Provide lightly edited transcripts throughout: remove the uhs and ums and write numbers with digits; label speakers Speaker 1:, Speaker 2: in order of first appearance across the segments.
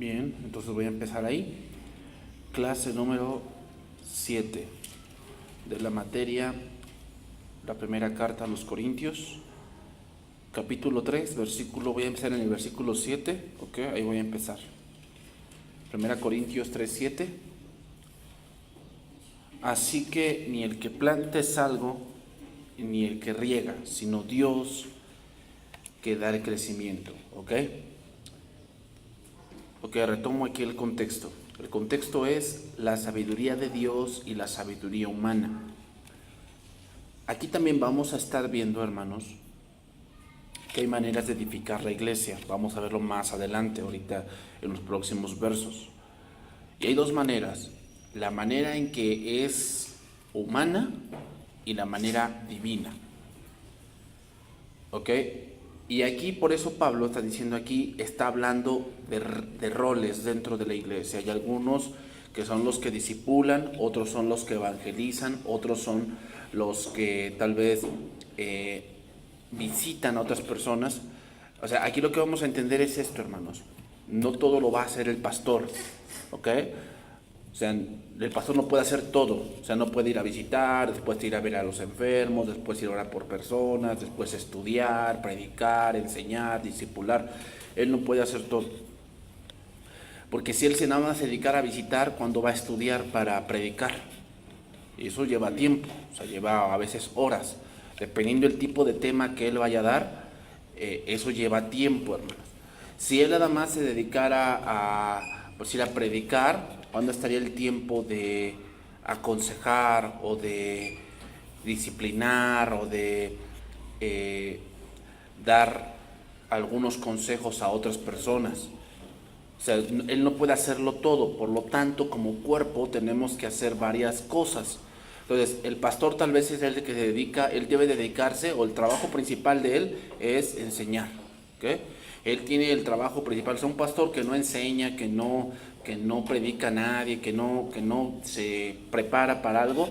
Speaker 1: Bien, entonces voy a empezar ahí. Clase número 7 de la materia, la primera carta a los Corintios, capítulo 3, versículo, voy a empezar en el versículo 7, ok, ahí voy a empezar. Primera Corintios 3, 7. Así que ni el que planta es algo, ni el que riega, sino Dios que da el crecimiento, ok. Ok, retomo aquí el contexto. El contexto es la sabiduría de Dios y la sabiduría humana. Aquí también vamos a estar viendo, hermanos, que hay maneras de edificar la iglesia. Vamos a verlo más adelante, ahorita en los próximos versos. Y hay dos maneras. La manera en que es humana y la manera divina. ¿Ok? Y aquí, por eso Pablo está diciendo aquí, está hablando de roles dentro de la iglesia. Hay algunos que son los que discipulan, otros son los que evangelizan, otros son los que tal vez visitan a otras personas. O sea, aquí lo que vamos a entender es esto, hermanos. No todo lo va a hacer el pastor, ¿ok? O sea, el pastor no puede hacer todo. O sea, no puede ir a visitar, después ir a ver a los enfermos, después ir a orar por personas, después estudiar, predicar, enseñar, discipular. Él no puede hacer todo. Porque si él se nada más se dedicara a visitar, ¿cuándo va a estudiar para predicar? Y eso lleva tiempo, o sea, lleva a veces horas. Dependiendo del tipo de tema que él vaya a dar, eso lleva tiempo, hermanos. Si él nada más se dedicara pues, ir a predicar, ¿cuándo estaría el tiempo de aconsejar o de disciplinar o de dar algunos consejos a otras personas? O sea, él no puede hacerlo todo, por lo tanto, como cuerpo tenemos que hacer varias cosas. Entonces, el pastor tal vez es el que se dedica, él debe dedicarse, o el trabajo principal de él es enseñar, ¿ok? Él tiene el trabajo principal, es un pastor que no enseña, que no predica a nadie, que no se prepara para algo,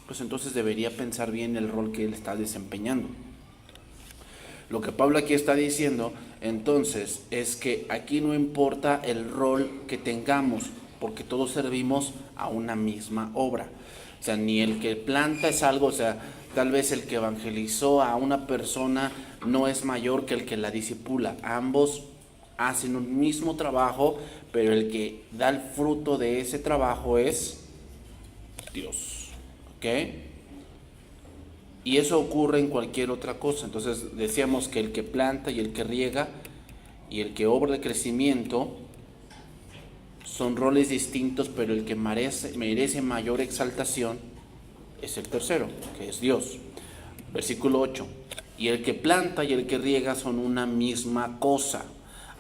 Speaker 1: pues entonces debería pensar bien el rol que él está desempeñando. Lo que Pablo aquí está diciendo, entonces, es que aquí no importa el rol que tengamos, porque todos servimos a una misma obra. O sea, ni el que planta es algo, o sea, tal vez el que evangelizó a una persona no es mayor que el que la discipula. Ambos hacen un mismo trabajo, pero el que da el fruto de ese trabajo es Dios. ¿Ok? Y eso ocurre en cualquier otra cosa. Entonces decíamos que el que planta y el que riega y el que obra el crecimiento son roles distintos, pero el que merece mayor exaltación es el tercero, que es Dios. Versículo 8. Y el que planta y el que riega son una misma cosa,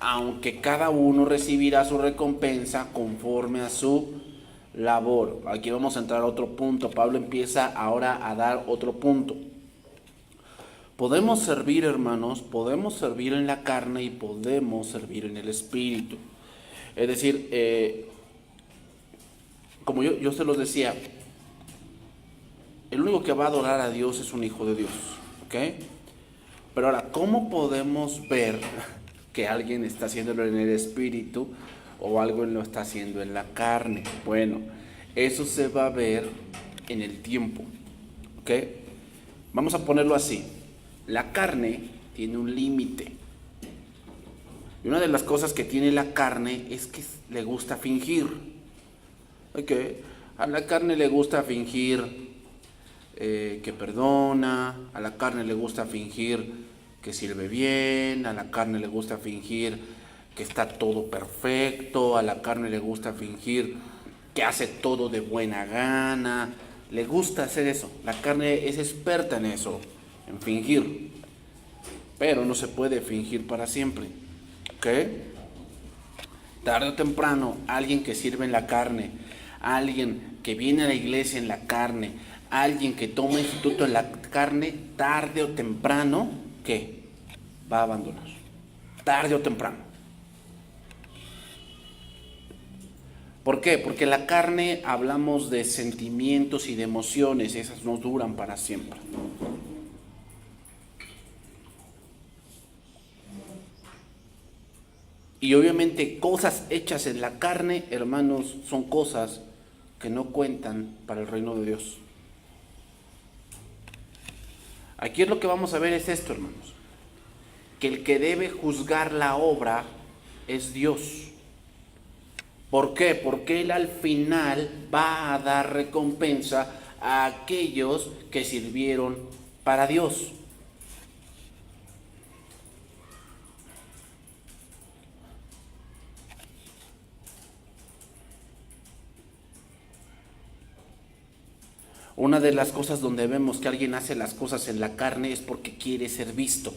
Speaker 1: aunque cada uno recibirá su recompensa conforme a su labor. Aquí vamos a entrar a otro punto. Pablo empieza ahora a dar otro punto. Podemos servir, hermanos, podemos servir en la carne y podemos servir en el espíritu. Es decir, como yo se los decía, el único que va a adorar a Dios es un hijo de Dios, ¿ok? Pero ahora, ¿cómo podemos ver que alguien está haciéndolo en el espíritu o algo lo está haciendo en la carne? Bueno, eso se va a ver en el tiempo, ¿ok? Vamos a ponerlo así. La carne tiene un límite. Y una de las cosas que tiene la carne es que le gusta fingir. ¿Ok? A la carne le gusta fingir que perdona, a la carne le gusta fingir que sirve bien, a la carne le gusta fingir que está todo perfecto, a la carne le gusta fingir que hace todo de buena gana, le gusta hacer eso, la carne es experta en eso, en fingir, pero no se puede fingir para siempre, ¿ok? Tarde o temprano, alguien que sirve en la carne, alguien que viene a la iglesia en la carne, alguien que toma instituto en la carne, tarde o temprano, ¿qué? Va a abandonar. Tarde o temprano. ¿Por qué? Porque la carne hablamos de sentimientos y de emociones, esas no duran para siempre. Y obviamente cosas hechas en la carne, hermanos, son cosas que no cuentan para el reino de Dios. Aquí es lo que vamos a ver es esto, hermanos. Que el que debe juzgar la obra es Dios. ¿Por qué? Porque Él al final va a dar recompensa a aquellos que sirvieron para Dios. Una de las cosas donde vemos que alguien hace las cosas en la carne es porque quiere ser visto.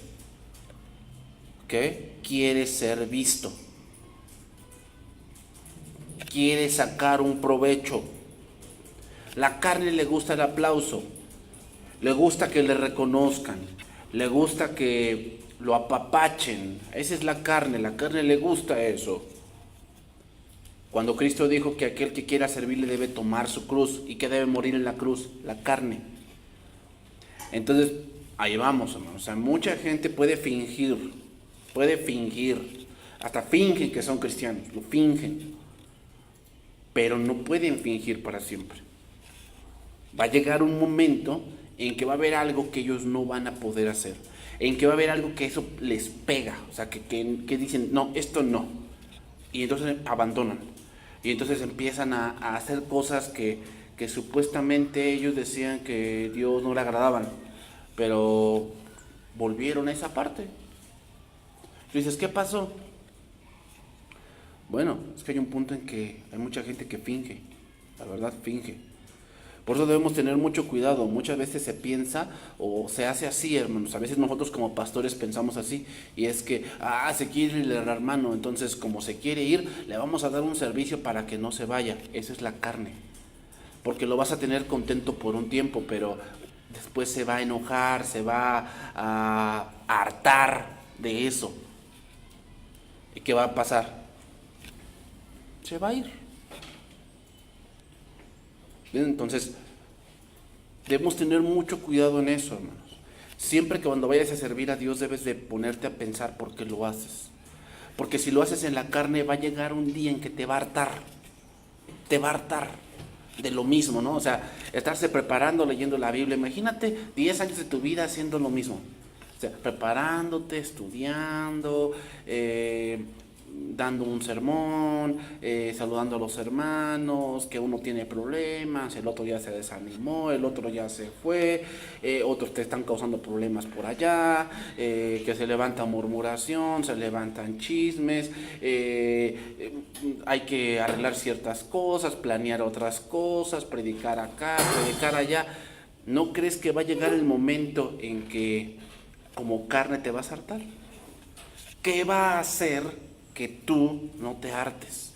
Speaker 1: ¿Qué? Quiere ser visto. Quiere sacar un provecho. La carne le gusta el aplauso. Le gusta que le reconozcan. Le gusta que lo apapachen. Esa es la carne. La carne le gusta eso. Cuando Cristo dijo que aquel que quiera servirle debe tomar su cruz y que debe morir en la cruz, la carne. Entonces, ahí vamos, hermanos. O sea, mucha gente puede fingir, hasta fingen que son cristianos, lo fingen, pero no pueden fingir para siempre. Va a llegar un momento en que va a haber algo que ellos no van a poder hacer, en que va a haber algo que eso les pega, o sea, que dicen, no, esto no, y entonces abandonan. Y entonces empiezan a hacer cosas que supuestamente ellos decían que Dios no le agradaban, pero volvieron a esa parte. Y dices, ¿qué pasó? Bueno, es que hay un punto en que hay mucha gente que finge, la verdad finge. Por eso debemos tener mucho cuidado. Muchas veces se piensa o se hace así, hermanos. A veces nosotros como pastores pensamos así. Y es que, se quiere ir el hermano. Entonces, como se quiere ir, le vamos a dar un servicio para que no se vaya. Esa es la carne. Porque lo vas a tener contento por un tiempo, pero después se va a enojar, se va a hartar de eso. ¿Y qué va a pasar? Se va a ir. Entonces, debemos tener mucho cuidado en eso, hermanos. Siempre que cuando vayas a servir a Dios debes de ponerte a pensar por qué lo haces. Porque si lo haces en la carne va a llegar un día en que te va a hartar. Te va a hartar de lo mismo, ¿no? O sea, estarse preparando, leyendo la Biblia. Imagínate 10 años de tu vida haciendo lo mismo. O sea, preparándote, estudiando, dando un sermón, saludando a los hermanos, que uno tiene problemas, el otro ya se desanimó, el otro ya se fue, otros te están causando problemas por allá, que se levanta murmuración, se levantan chismes, hay que arreglar ciertas cosas, planear otras cosas, predicar acá, predicar allá. ¿No crees que va a llegar el momento en que como carne te vas a hartar? ¿Qué va a hacer que tú no te hartes?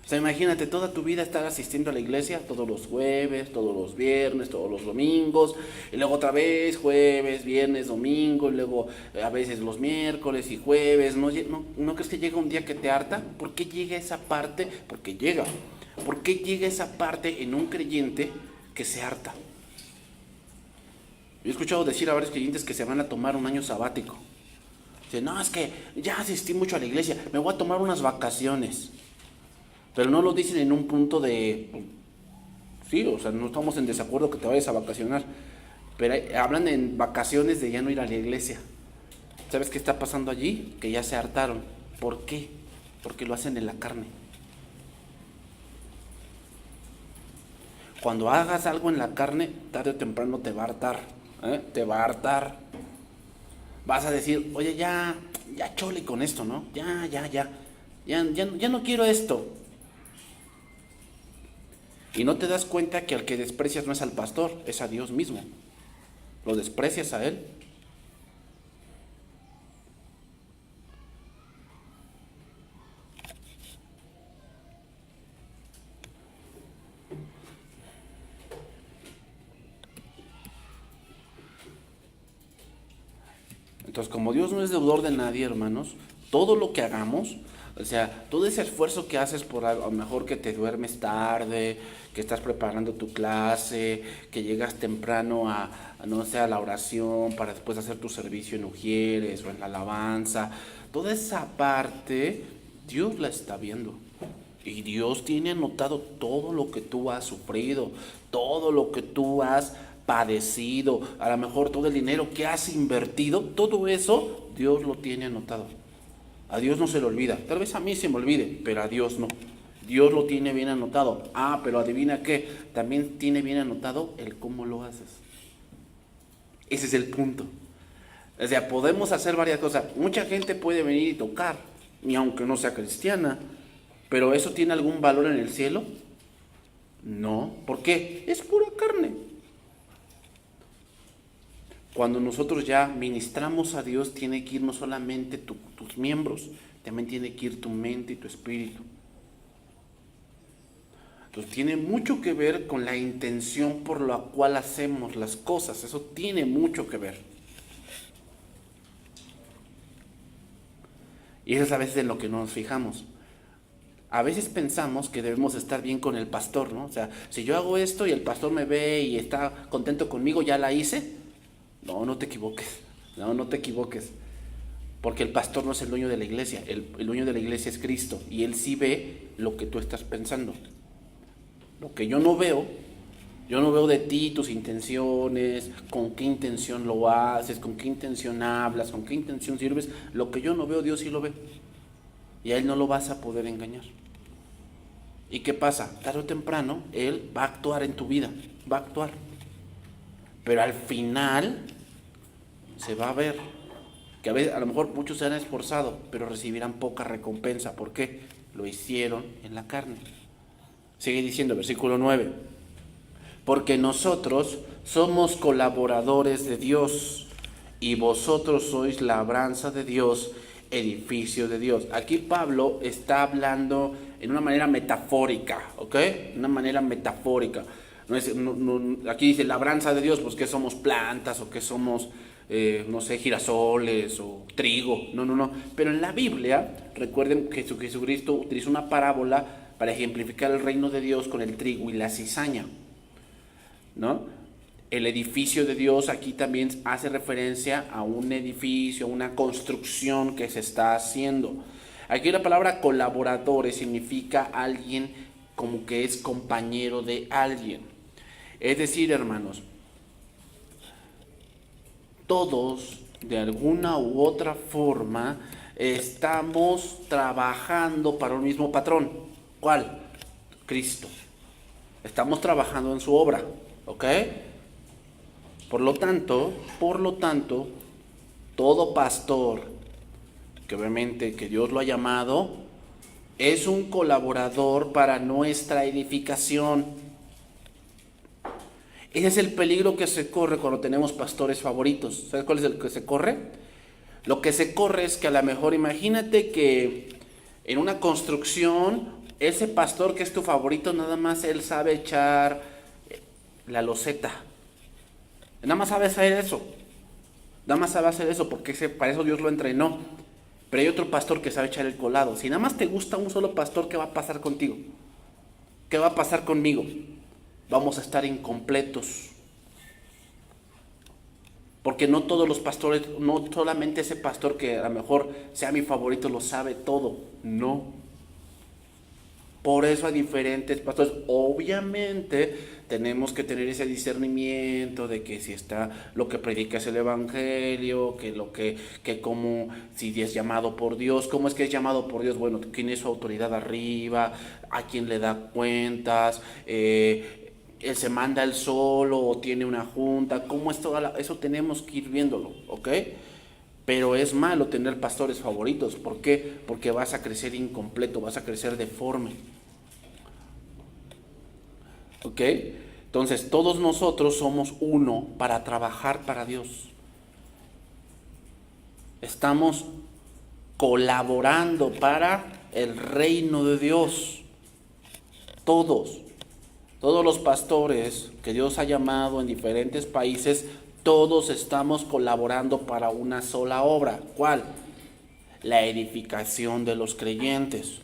Speaker 1: O sea, imagínate toda tu vida estar asistiendo a la iglesia todos los jueves, todos los viernes, todos los domingos, y luego otra vez jueves, viernes, domingo, y luego a veces los miércoles y jueves. ¿No crees que llega un día que te harta? ¿Por qué llega esa parte? Porque llega. ¿Por qué llega esa parte en un creyente que se harta? Yo he escuchado decir a varios creyentes que se van a tomar un año sabático. Dicen, no, es que ya asistí mucho a la iglesia, me voy a tomar unas vacaciones. Pero no lo dicen en un punto de, sí, o sea, no estamos en desacuerdo que te vayas a vacacionar, pero hablan en vacaciones de ya no ir a la iglesia. ¿Sabes qué está pasando allí? Que ya se hartaron. ¿Por qué? Porque lo hacen en la carne. Cuando hagas algo en la carne, tarde o temprano te va a hartar, te va a hartar. Vas a decir, oye, ya chole con esto, ¿no? Ya no quiero esto. Y no te das cuenta que al que desprecias no es al pastor, es a Dios mismo. Lo desprecias a Él. Entonces, como Dios no es deudor de nadie, hermanos, todo lo que hagamos, o sea, todo ese esfuerzo que haces por a lo mejor que te duermes tarde, que estás preparando tu clase, que llegas temprano no sé, a la oración para después hacer tu servicio en Ujieres o en la alabanza, toda esa parte Dios la está viendo. Y Dios tiene anotado todo lo que tú has sufrido, todo lo que tú has padecido, a lo mejor todo el dinero que has invertido, todo eso Dios lo tiene anotado. A Dios no se le olvida. Tal vez a mí se me olvide, pero a Dios no. Dios lo tiene bien anotado. Pero adivina qué, también tiene bien anotado el cómo lo haces. Ese es el punto. O sea, podemos hacer varias cosas. Mucha gente puede venir y tocar, ni aunque no sea cristiana, pero ¿eso tiene algún valor en el cielo? No. ¿Por qué? Es pura carne. Cuando nosotros ya ministramos a Dios, tiene que ir no solamente tus miembros, también tiene que ir tu mente y tu espíritu. Entonces tiene mucho que ver con la intención por la cual hacemos las cosas. Eso tiene mucho que ver. Y eso es a veces en lo que no nos fijamos. A veces pensamos que debemos estar bien con el pastor, ¿no? O sea, si yo hago esto y el pastor me ve y está contento conmigo, ¿ya la hice? No te equivoques. No te equivoques. Porque el pastor no es el dueño de la iglesia. El dueño de la iglesia es Cristo. Y Él sí ve lo que tú estás pensando. Lo que yo no veo de ti, tus intenciones, con qué intención lo haces, con qué intención hablas, con qué intención sirves. Lo que yo no veo, Dios sí lo ve. Y a Él no lo vas a poder engañar. ¿Y qué pasa? Tarde o temprano, Él va a actuar en tu vida. Va a actuar. Pero al final se va a ver que a veces, a lo mejor muchos se han esforzado, pero recibirán poca recompensa. ¿Por qué? Lo hicieron en la carne. Sigue diciendo, versículo 9. Porque nosotros somos colaboradores de Dios y vosotros sois labranza de Dios, edificio de Dios. Aquí Pablo está hablando en una manera metafórica, ¿ok? Una manera metafórica. Aquí dice labranza de Dios, pues que somos plantas o que somos, girasoles o trigo. No. Pero en la Biblia, recuerden que Jesucristo utilizó una parábola para ejemplificar el reino de Dios con el trigo y la cizaña, ¿no? El edificio de Dios aquí también hace referencia a un edificio, a una construcción que se está haciendo. Aquí la palabra colaboradores significa alguien como que es compañero de alguien. Es decir, hermanos, todos de alguna u otra forma estamos trabajando para un mismo patrón. ¿Cuál? Cristo. Estamos trabajando en su obra, ¿ok? Por lo tanto, todo pastor, que obviamente que Dios lo ha llamado, es un colaborador para nuestra edificación. Ese es el peligro que se corre cuando tenemos pastores favoritos. ¿Sabes cuál es el que se corre? Lo que se corre es que a lo mejor, imagínate que en una construcción, ese pastor que es tu favorito, nada más él sabe echar la loseta. Nada más sabe hacer eso. Porque para eso Dios lo entrenó. Pero hay otro pastor que sabe echar el colado. Si nada más te gusta un solo pastor, ¿qué va a pasar contigo? ¿Qué va a pasar conmigo? Vamos a estar incompletos. Porque no todos los pastores, no solamente ese pastor que a lo mejor sea mi favorito lo sabe todo. No. Por eso hay diferentes pastores. Obviamente tenemos que tener ese discernimiento de que si está lo que predica es el evangelio, que como si es llamado por Dios. ¿Cómo es que es llamado por Dios? Bueno, ¿quién es su autoridad arriba? ¿A quién le da cuentas? ¿Él se manda él solo o tiene una junta? ¿Cómo es eso? Tenemos que ir viéndolo, ¿ok? Pero es malo tener pastores favoritos. ¿Por qué? Porque vas a crecer incompleto, vas a crecer deforme. ¿Ok? Entonces, todos nosotros somos uno para trabajar para Dios. Estamos colaborando para el reino de Dios. Todos los pastores que Dios ha llamado en diferentes países, todos estamos colaborando para una sola obra. ¿Cuál? La edificación de los creyentes.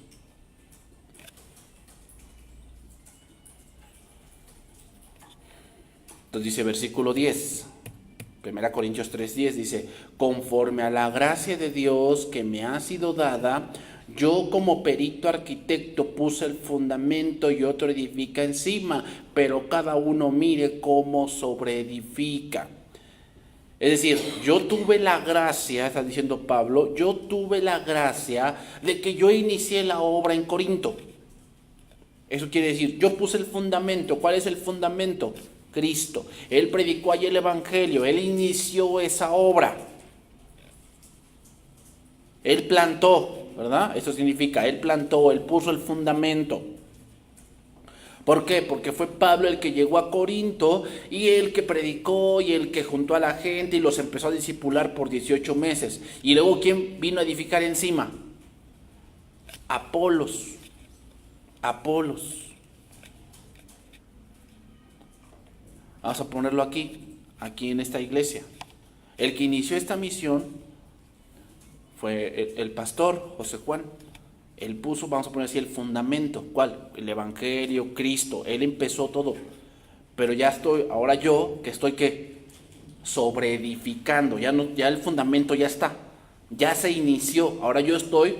Speaker 1: Entonces dice versículo 10, 1 Corintios 3:10, dice: conforme a la gracia de Dios que me ha sido dada, Yo como perito arquitecto puse el fundamento y otro edifica encima, pero cada uno mire cómo sobreedifica. Es decir, yo tuve la gracia, está diciendo Pablo, yo tuve la gracia de que yo inicié la obra en Corinto. Eso quiere decir, yo puse el fundamento. ¿Cuál es el fundamento? Cristo. Él predicó allí el Evangelio, Él inició esa obra. Él plantó, ¿verdad? Eso significa, Él plantó, Él puso el fundamento. ¿Por qué? Porque fue Pablo el que llegó a Corinto y el que predicó y el que juntó a la gente y los empezó a discipular por 18 meses. Y luego, ¿quién vino a edificar encima? Apolos. Vamos a ponerlo aquí en esta iglesia. El que inició esta misión fue el pastor José Juan. Él puso, vamos a poner así, el fundamento. ¿Cuál? El Evangelio, Cristo. Él empezó todo. Pero ya estoy, ahora yo, que estoy, ¿qué? Sobreedificando. Ya el fundamento ya está. Ya se inició. Ahora yo estoy,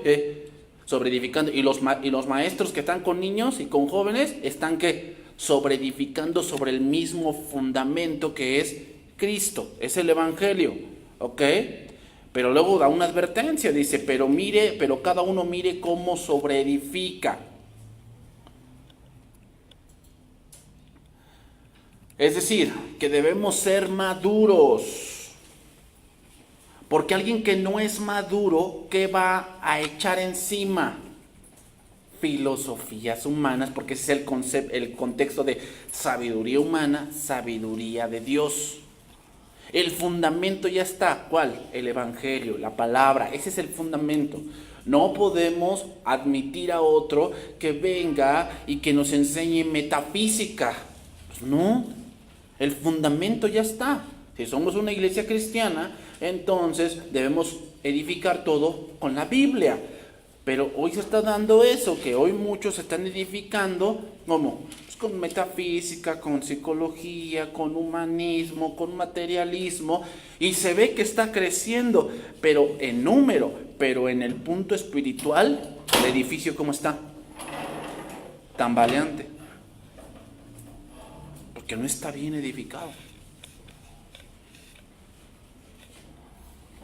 Speaker 1: sobreedificando. Y los maestros que están con niños y con jóvenes están, ¿qué? Sobreedificando sobre el mismo fundamento que es Cristo. Es el Evangelio. ¿Ok? Pero luego da una advertencia, dice, pero cada uno mire cómo sobreedifica. Es decir, que debemos ser maduros. Porque alguien que no es maduro, ¿qué va a echar encima? Filosofías humanas, porque ese es el contexto de sabiduría humana, sabiduría de Dios. El fundamento ya está. ¿Cuál? El Evangelio, la palabra. Ese es el fundamento. No podemos admitir a otro que venga y que nos enseñe metafísica. Pues no. El fundamento ya está. Si somos una iglesia cristiana, entonces debemos edificar todo con la Biblia. Pero hoy se está dando eso, que hoy muchos se están edificando, ¿cómo? Pues con metafísica, con psicología, con humanismo, con materialismo, y se ve que está creciendo, pero en número, pero en el punto espiritual, el edificio ¿cómo está? Tambaleante. Porque no está bien edificado.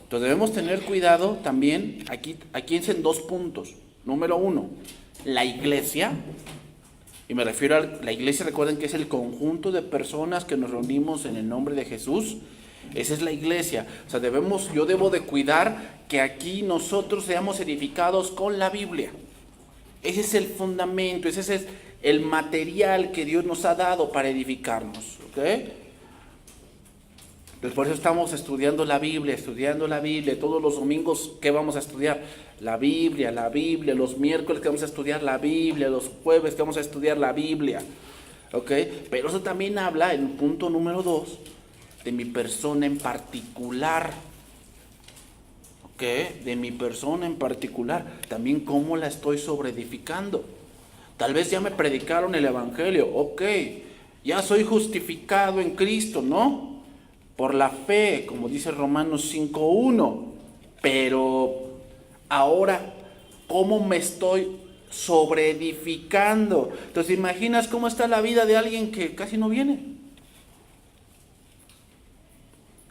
Speaker 1: Entonces debemos tener cuidado también, aquí en 2 puntos. Número 1, la iglesia, y me refiero a la iglesia, recuerden que es el conjunto de personas que nos reunimos en el nombre de Jesús. Esa es la iglesia. O sea, yo debo de cuidar que aquí nosotros seamos edificados con la Biblia. Ese es el fundamento, ese es el material que Dios nos ha dado para edificarnos. ¿Ok? Entonces, por eso estamos estudiando la Biblia. Todos los domingos, ¿qué vamos a estudiar? La Biblia. Los miércoles que vamos a estudiar la Biblia. Los jueves que vamos a estudiar la Biblia. ¿Ok? Pero eso también habla, en punto número 2, de mi persona en particular. ¿Ok? De mi persona en particular. También cómo la estoy sobreedificando. Tal vez ya me predicaron el Evangelio. Ok. Ya soy justificado en Cristo, ¿no? Por la fe, como dice Romanos 5:1, pero ahora, ¿cómo me estoy sobreedificando? Entonces, ¿imaginas cómo está la vida de alguien que casi no viene?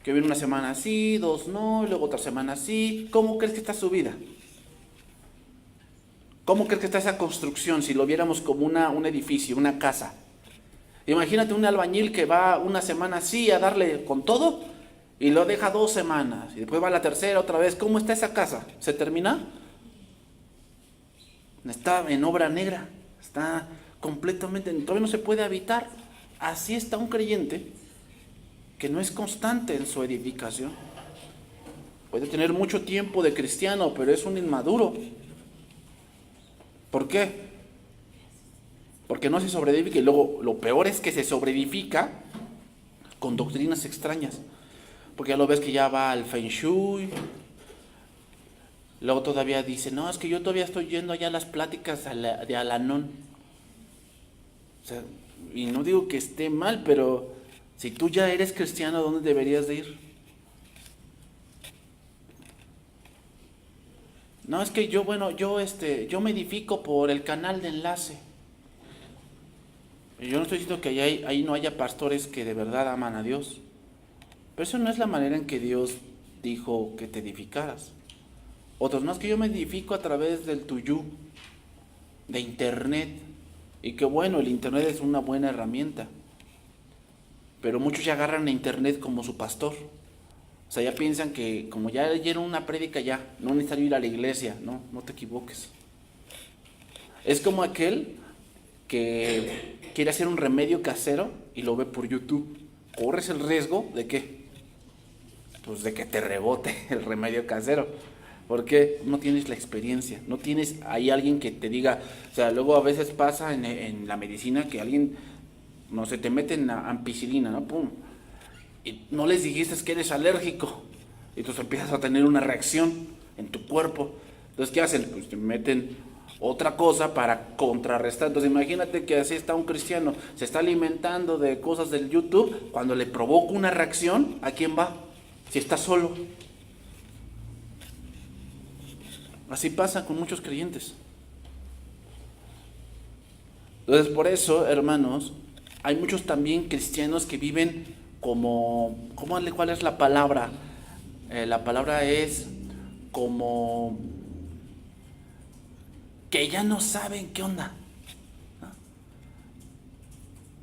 Speaker 1: Que viene una semana así, 2 no, y luego otra semana así. ¿Cómo crees que está su vida? ¿Cómo crees que está esa construcción si lo viéramos como un edificio, una casa? Imagínate un albañil que va una semana así a darle con todo y lo deja 2 semanas y después va a la tercera otra vez. ¿Cómo está esa casa? ¿Se termina? Está en obra negra, está completamente, todavía no se puede habitar. Así está un creyente que no es constante en su edificación. Puede tener mucho tiempo de cristiano, pero es un inmaduro. ¿Por qué? Porque no se sobreedifica. Y luego lo peor es que se sobreedifica con doctrinas extrañas. Porque ya lo ves que ya va al Feng Shui. Luego todavía dice, no, es que yo todavía estoy yendo allá a las pláticas de Al-Anon. O sea, y no digo que esté mal, pero si tú ya eres cristiano, ¿a dónde deberías de ir? No, es que yo me edifico por el canal de enlace. Yo no estoy diciendo que ahí no haya pastores que de verdad aman a Dios. Pero eso no es la manera en que Dios dijo que te edificaras. Otros, no, es que yo me edifico a través del tuyú, de internet. Y que bueno, el internet es una buena herramienta. Pero muchos ya agarran a internet como su pastor. O sea, ya piensan que como ya leyeron una prédica ya, no necesitan ir a la iglesia. No te equivoques. Es como aquel que quiere hacer un remedio casero y lo ve por YouTube. Corres el riesgo de ¿qué? Pues de que te rebote el remedio casero. Porque no tienes la experiencia, no tienes ahí alguien que te diga. O sea, luego a veces pasa en la medicina que alguien, no sé, te meten ampicilina, ¿no? Pum. Y no les dijiste que eres alérgico. Y entonces empiezas a tener una reacción en tu cuerpo. Entonces, ¿qué hacen? Pues te meten otra cosa para contrarrestar. Entonces, imagínate que así está un cristiano, se está alimentando de cosas del YouTube, cuando le provoca una reacción, ¿a quién va? Si está solo. Así pasa con muchos creyentes. Entonces, por eso, hermanos, hay muchos también cristianos que viven como, ¿cuál es la palabra? La palabra es como que ya no saben qué onda.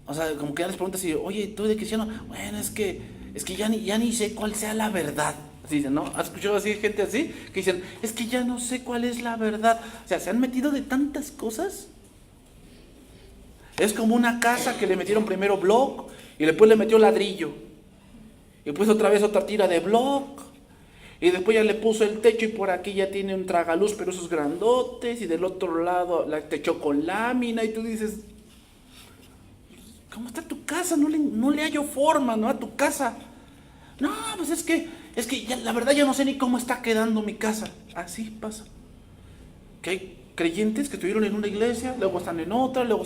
Speaker 1: O sea, como que ya les preguntas y, oye, ¿tú de cristiano? Bueno, es que ya ni sé cuál sea la verdad. Así dicen, ¿no? ¿Has escuchado así gente así? Que dicen, es que ya no sé cuál es la verdad. O sea, se han metido de tantas cosas. Es como una casa que le metieron primero block y después le metió ladrillo. Y después otra vez otra tira de block. Y después ya le puso el techo y por aquí ya tiene un tragaluz, pero esos grandotes. Y del otro lado la techó con lámina y tú dices, ¿cómo está tu casa? No le hallo forma, ¿no? A tu casa. No, pues es que ya, la verdad ya no sé ni cómo está quedando mi casa. Así pasa. Que hay creyentes que estuvieron en una iglesia, luego están en otra, luego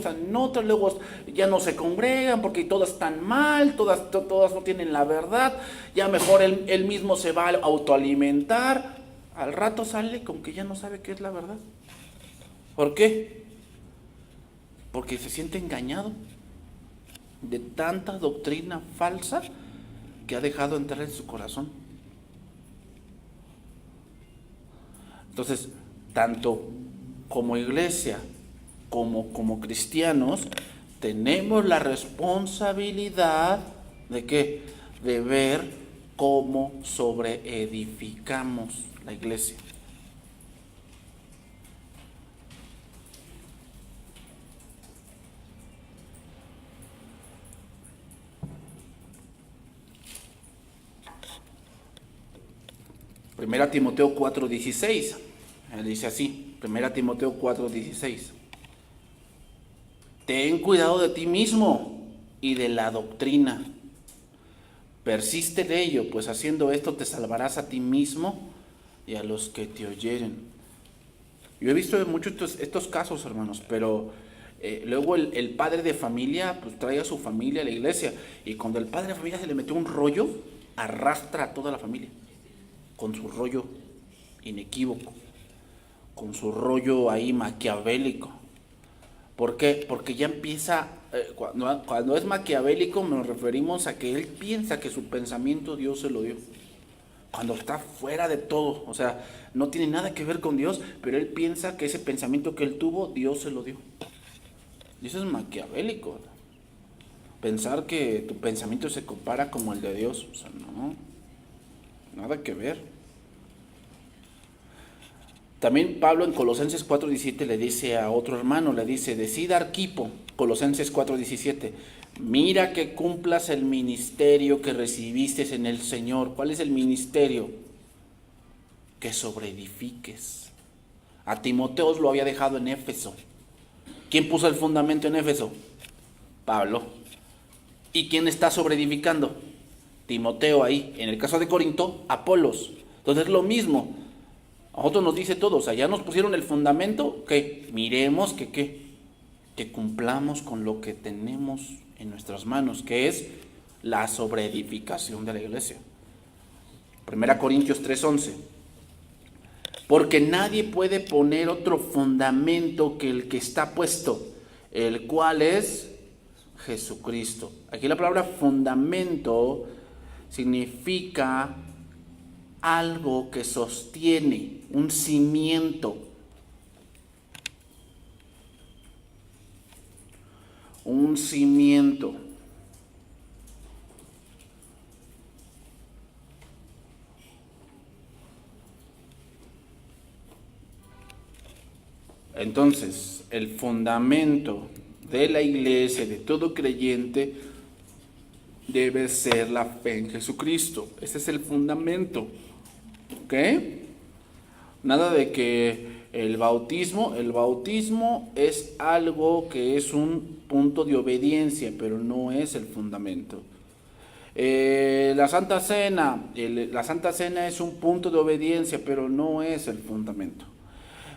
Speaker 1: ya no se congregan porque todas están mal, todas no tienen la verdad. Ya mejor él mismo se va a autoalimentar. Al rato sale con que ya no sabe qué es la verdad. ¿Por qué? Porque se siente engañado de tanta doctrina falsa que ha dejado entrar en su corazón. Entonces, tanto como iglesia como cristianos, tenemos la responsabilidad de ¿qué? De ver cómo sobreedificamos la iglesia. Primera Timoteo 4:16, dice así, Primera Timoteo 4:16. Ten cuidado de ti mismo y de la doctrina. Persiste en ello, pues haciendo esto te salvarás a ti mismo y a los que te oyeren. Yo he visto muchos estos casos, hermanos, pero luego el padre de familia pues trae a su familia a la iglesia, y cuando el padre de familia se le metió un rollo, arrastra a toda la familia con su rollo inequívoco, con su rollo ahí maquiavélico. ¿Por qué? Porque ya empieza, cuando es maquiavélico nos referimos a que él piensa que su pensamiento Dios se lo dio. Cuando está fuera de todo, o sea, no tiene nada que ver con Dios, pero él piensa que ese pensamiento que él tuvo, Dios se lo dio. Y eso es maquiavélico. Pensar que tu pensamiento se compara como el de Dios, o sea, no, nada que ver. También Pablo en Colosenses 4:17 le dice a otro hermano, le dice, decida Arquipo, Colosenses 4:17, mira que cumplas el ministerio que recibiste en el Señor. ¿Cuál es el ministerio? Que sobreedifiques. A Timoteo lo había dejado en Éfeso. ¿Quién puso el fundamento en Éfeso? Pablo. ¿Y quién está sobreedificando? Timoteo ahí. En el caso de Corinto, Apolos. Entonces es lo mismo. A nosotros nos dice todo, o sea, ya nos pusieron el fundamento, que miremos que cumplamos con lo que tenemos en nuestras manos, que es la sobreedificación de la iglesia. 1 Corintios 3:11. Porque nadie puede poner otro fundamento que el que está puesto, el cual es Jesucristo. Aquí la palabra fundamento significa algo que sostiene, un cimiento. Un cimiento. Entonces, el fundamento de la iglesia, de todo creyente, debe ser la fe en Jesucristo. Ese es el fundamento. ¿Ok? Nada de que el bautismo es algo que es un punto de obediencia, pero no es el fundamento. La Santa Cena, la Santa Cena es un punto de obediencia, pero no es el fundamento.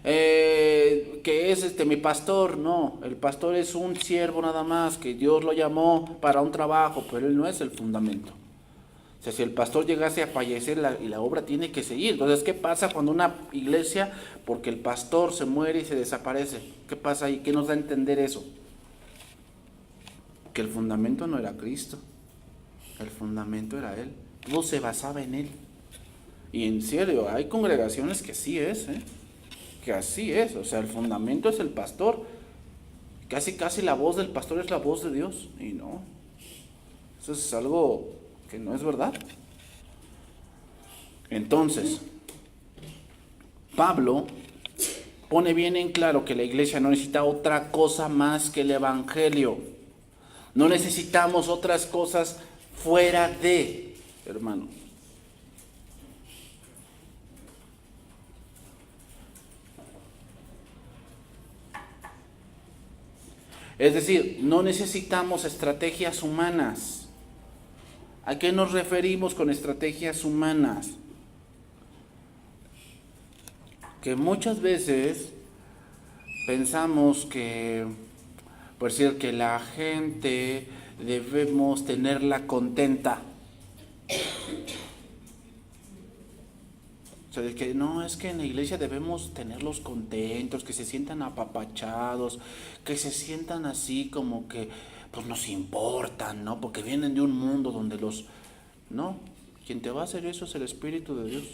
Speaker 1: Que es mi pastor, no, el pastor es un siervo nada más, que Dios lo llamó para un trabajo, pero él no es el fundamento. O sea, si el pastor llegase a fallecer y la obra tiene que seguir. Entonces, ¿qué pasa cuando una iglesia, porque el pastor se muere y se desaparece? ¿Qué pasa ahí? ¿Qué nos da a entender eso? Que el fundamento no era Cristo, el fundamento era Él. Todo se basaba en Él. Y en serio, hay congregaciones que sí es, que así es. O sea, el fundamento es el pastor. Casi la voz del pastor es la voz de Dios. Y no, eso es algo que no es verdad. Entonces, Pablo pone bien en claro que la iglesia no necesita otra cosa más que el evangelio. No necesitamos otras cosas fuera de, hermano. Es decir, no necesitamos estrategias humanas. ¿A qué nos referimos con estrategias humanas? Que muchas veces pensamos que, por decir, que la gente debemos tenerla contenta. O sea, de que no, es que en la iglesia debemos tenerlos contentos, que se sientan apapachados, que se sientan así como que pues nos importan, ¿no? Porque vienen de un mundo donde los... No, quien te va a hacer eso es el Espíritu de Dios.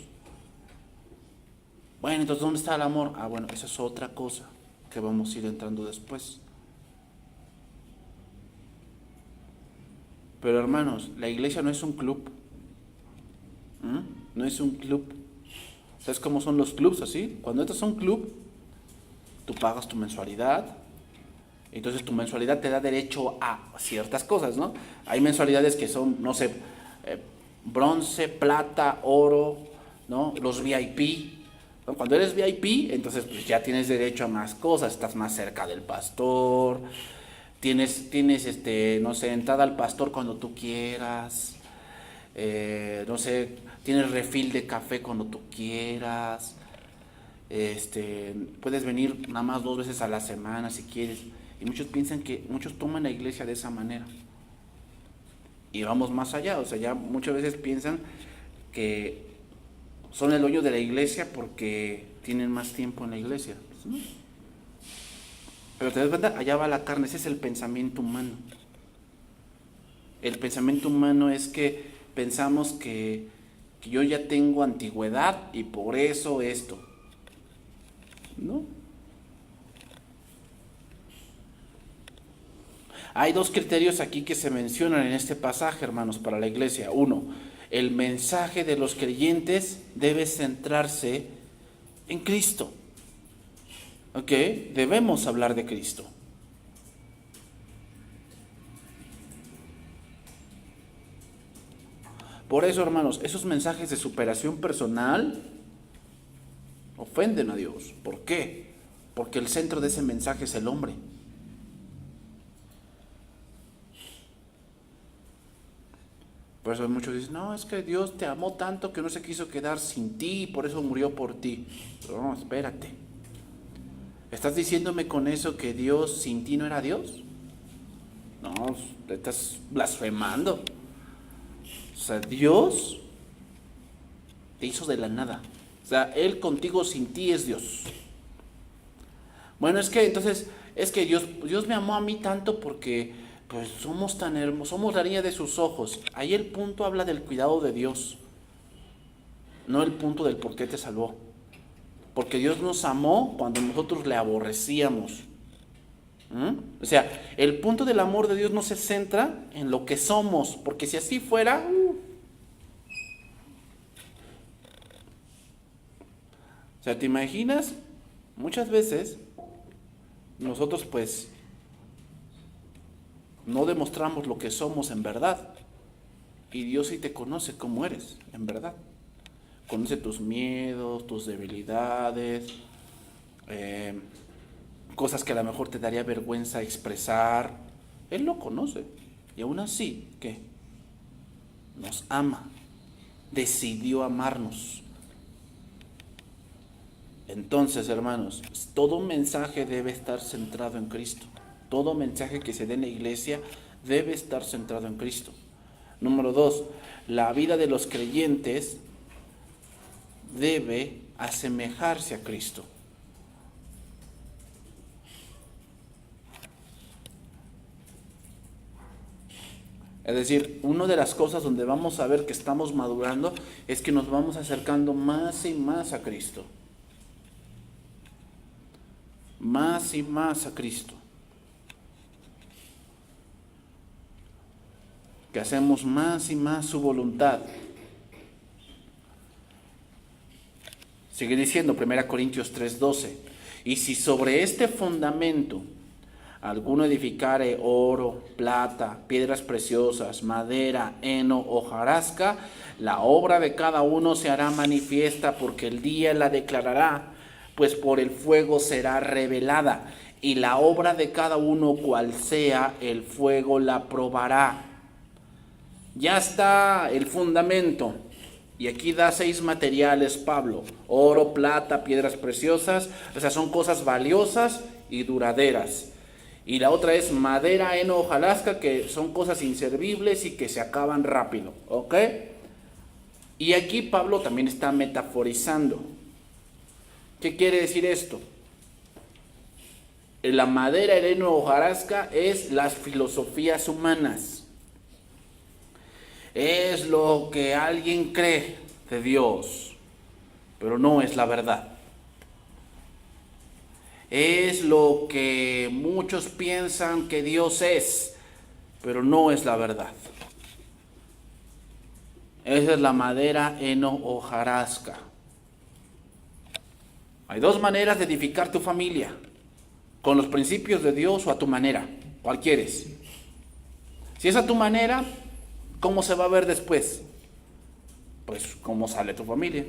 Speaker 1: Bueno, entonces ¿dónde está el amor? Ah, bueno, esa es otra cosa que vamos a ir entrando después. Pero hermanos, la iglesia no es un club. No es un club. ¿Sabes cómo son los clubs así? Cuando entras a un club, tú pagas tu mensualidad. Entonces tu mensualidad te da derecho a ciertas cosas, ¿no? Hay mensualidades que son, no sé, bronce, plata, oro, ¿no? Los VIP. ¿No? Cuando eres VIP, entonces pues ya tienes derecho a más cosas, estás más cerca del pastor, tienes no sé, entrada al pastor cuando tú quieras, no sé, tienes refil de café cuando tú quieras, puedes venir nada más 2 veces a la semana si quieres. Y muchos toman la iglesia de esa manera. Y vamos más allá, o sea, ya muchas veces piensan que son el dueño de la iglesia porque tienen más tiempo en la iglesia. ¿No? Pero te das cuenta, allá va la carne, ese es el pensamiento humano. El pensamiento humano es que pensamos que yo ya tengo antigüedad y por eso esto. ¿No? Hay 2 criterios aquí que se mencionan en este pasaje, hermanos, para la iglesia. 1, el mensaje de los creyentes debe centrarse en Cristo. ¿Ok? Debemos hablar de Cristo. Por eso, hermanos, esos mensajes de superación personal ofenden a Dios. ¿Por qué? Porque el centro de ese mensaje es el hombre. Por eso muchos dicen, no, es que Dios te amó tanto que no se quiso quedar sin ti y por eso murió por ti. Pero no, espérate. ¿Estás diciéndome con eso que Dios sin ti no era Dios? No, te estás blasfemando. O sea, Dios te hizo de la nada. O sea, Él contigo sin ti es Dios. Bueno, es que entonces, es que Dios me amó a mí tanto porque pues somos tan hermosos, somos la niña de sus ojos. Ahí el punto habla del cuidado de Dios, no el punto del por qué te salvó. Porque Dios nos amó cuando nosotros le aborrecíamos. O sea, el punto del amor de Dios no se centra en lo que somos, porque si así fuera, o sea, ¿te imaginas? Muchas veces nosotros pues no demostramos lo que somos en verdad, y Dios sí te conoce como eres en verdad. Conoce tus miedos, tus debilidades, cosas que a lo mejor te daría vergüenza expresar. Él lo conoce. Y aún así, ¿qué? Nos ama. Decidió amarnos. Entonces, hermanos, todo mensaje debe estar centrado en Cristo. Todo mensaje que se dé en la iglesia debe estar centrado en Cristo. Número 2, la vida de los creyentes debe asemejarse a Cristo. Es decir, una de las cosas donde vamos a ver que estamos madurando es que nos vamos acercando más y más a Cristo. Más y más a Cristo. Que hacemos más y más su voluntad. Sigue diciendo 1 Corintios 3:12. Y si sobre este fundamento alguno edificare oro, plata, piedras preciosas, madera, heno, hojarasca, la obra de cada uno se hará manifiesta, porque el día la declarará, pues por el fuego será revelada, y la obra de cada uno, cual sea, el fuego la probará. Ya está el fundamento. Y aquí da 6 materiales Pablo: oro, plata, piedras preciosas, o sea, son cosas valiosas y duraderas. Y la otra es madera, heno, hojarasca, que son cosas inservibles y que se acaban rápido, ¿ok? Y aquí Pablo también está metaforizando. ¿Qué quiere decir esto? La madera, el heno, hojarasca es las filosofías humanas. Es lo que alguien cree de Dios, pero no es la verdad. Es lo que muchos piensan que Dios es, pero no es la verdad. Esa es la madera, heno, hojarasca. Hay 2 maneras de edificar tu familia: con los principios de Dios o a tu manera. ¿Cuál quieres? Si es a tu manera, ¿cómo se va a ver después? Pues cómo sale tu familia.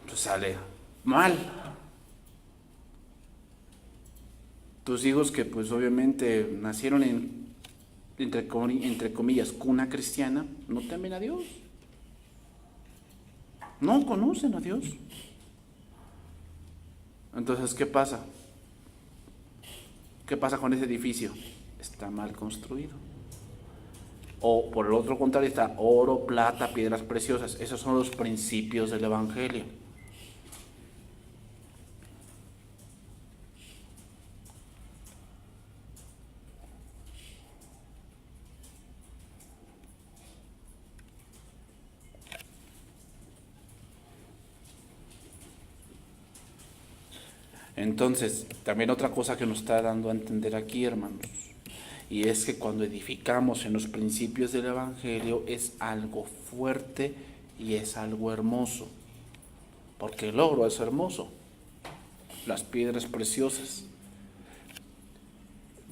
Speaker 1: Pues sale mal. Tus hijos que pues obviamente nacieron entre comillas, cuna cristiana, no temen a Dios. No conocen a Dios. Entonces, ¿qué pasa? ¿Qué pasa con ese edificio? Está mal construido. O por el otro contrario está oro, plata, piedras preciosas. Esos son los principios del Evangelio. Entonces, también otra cosa que nos está dando a entender aquí, hermanos, y es que cuando edificamos en los principios del Evangelio es algo fuerte y es algo hermoso, porque el oro es hermoso, las piedras preciosas.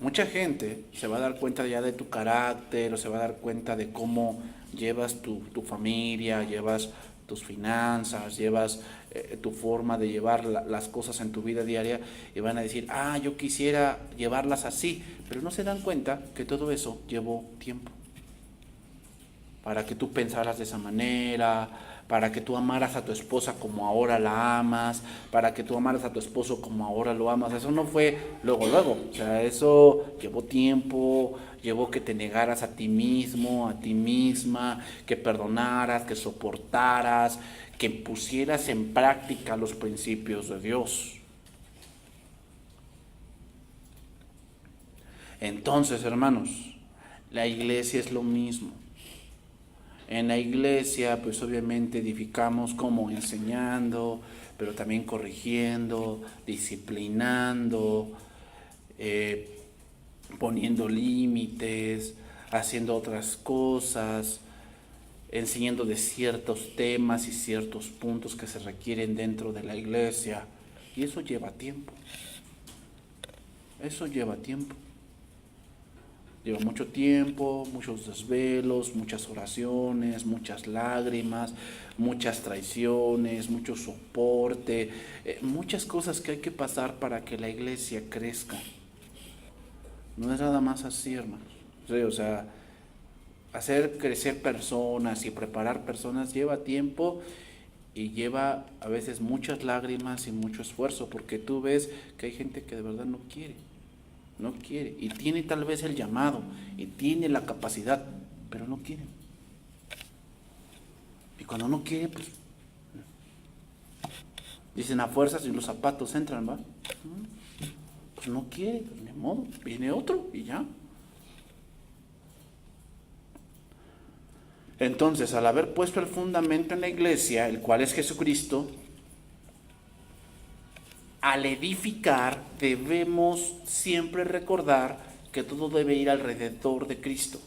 Speaker 1: Mucha gente se va a dar cuenta ya de tu carácter, o se va a dar cuenta de cómo llevas tu familia, llevas tus finanzas, llevas tu forma de llevar las cosas en tu vida diaria, y van a decir, yo quisiera llevarlas así, pero no se dan cuenta que todo eso llevó tiempo para que tú pensaras de esa manera, para que tú amaras a tu esposa como ahora la amas, para que tú amaras a tu esposo como ahora lo amas. Eso no fue luego, o sea, eso llevó tiempo, llevó que te negaras a ti mismo, a ti misma, que perdonaras, que soportaras, que pusieras en práctica los principios de Dios. Entonces, hermanos, la iglesia es lo mismo. En la iglesia, pues obviamente edificamos como enseñando, pero también corrigiendo, disciplinando, poniendo límites, haciendo otras cosas, enseñando de ciertos temas y ciertos puntos que se requieren dentro de la iglesia. Y eso lleva tiempo. Eso lleva tiempo. Lleva mucho tiempo, muchos desvelos, muchas oraciones, muchas lágrimas, muchas traiciones, mucho soporte, muchas cosas que hay que pasar para que la iglesia crezca. No es nada más así, hermanos. Sí, o sea, hacer crecer personas y preparar personas lleva tiempo y lleva a veces muchas lágrimas y mucho esfuerzo, porque tú ves que hay gente que de verdad no quiere y tiene tal vez el llamado y tiene la capacidad, pero no quiere. Y cuando no quiere, pues dicen a fuerzas y los zapatos entran, ¿va? Pues no quiere, pues de modo, viene otro y ya. Entonces, al haber puesto el fundamento en la iglesia, el cual es Jesucristo, al edificar debemos siempre recordar que todo debe ir alrededor de Cristo.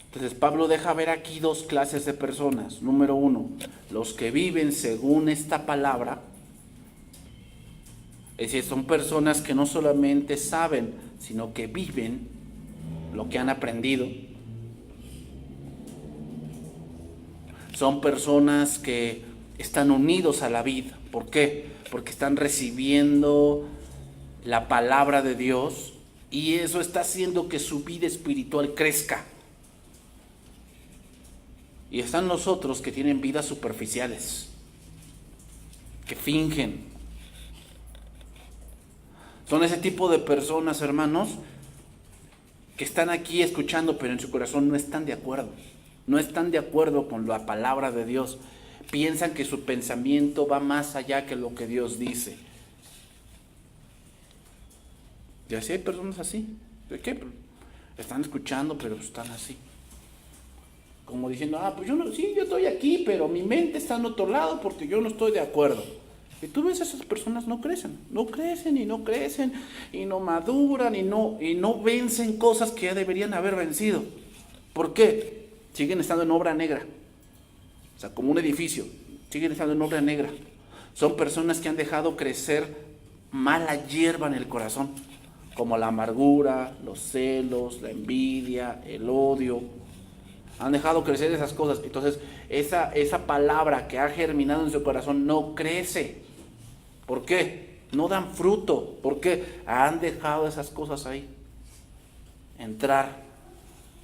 Speaker 1: Entonces Pablo deja ver aquí dos clases de personas. Número uno, los que viven según esta palabra. Es decir, son personas que no solamente saben, sino que viven lo que han aprendido. Son personas que están unidos a la vida. ¿Por qué? Porque están recibiendo la palabra de Dios y eso está haciendo que su vida espiritual crezca. Y están los otros que tienen vidas superficiales, que fingen. Son ese tipo de personas, hermanos, que están aquí escuchando, pero en su corazón no están de acuerdo. No están de acuerdo con la palabra de Dios. Piensan que su pensamiento va más allá que lo que Dios dice. Y así hay personas así. ¿De qué? Están escuchando, pero están así. Como diciendo, pues yo estoy aquí, pero mi mente está en otro lado porque yo no estoy de acuerdo. Y tú ves, esas personas no crecen y no maduran y no vencen cosas que ya deberían haber vencido. ¿Por qué? Siguen estando en obra negra. O sea, como un edificio, siguen estando en obra negra. Son personas que han dejado crecer mala hierba en el corazón, como la amargura, los celos, la envidia, el odio. Han dejado crecer esas cosas. Entonces, esa palabra que ha germinado en su corazón no crece. ¿Por qué? No dan fruto. ¿Por qué? Han dejado esas cosas ahí entrar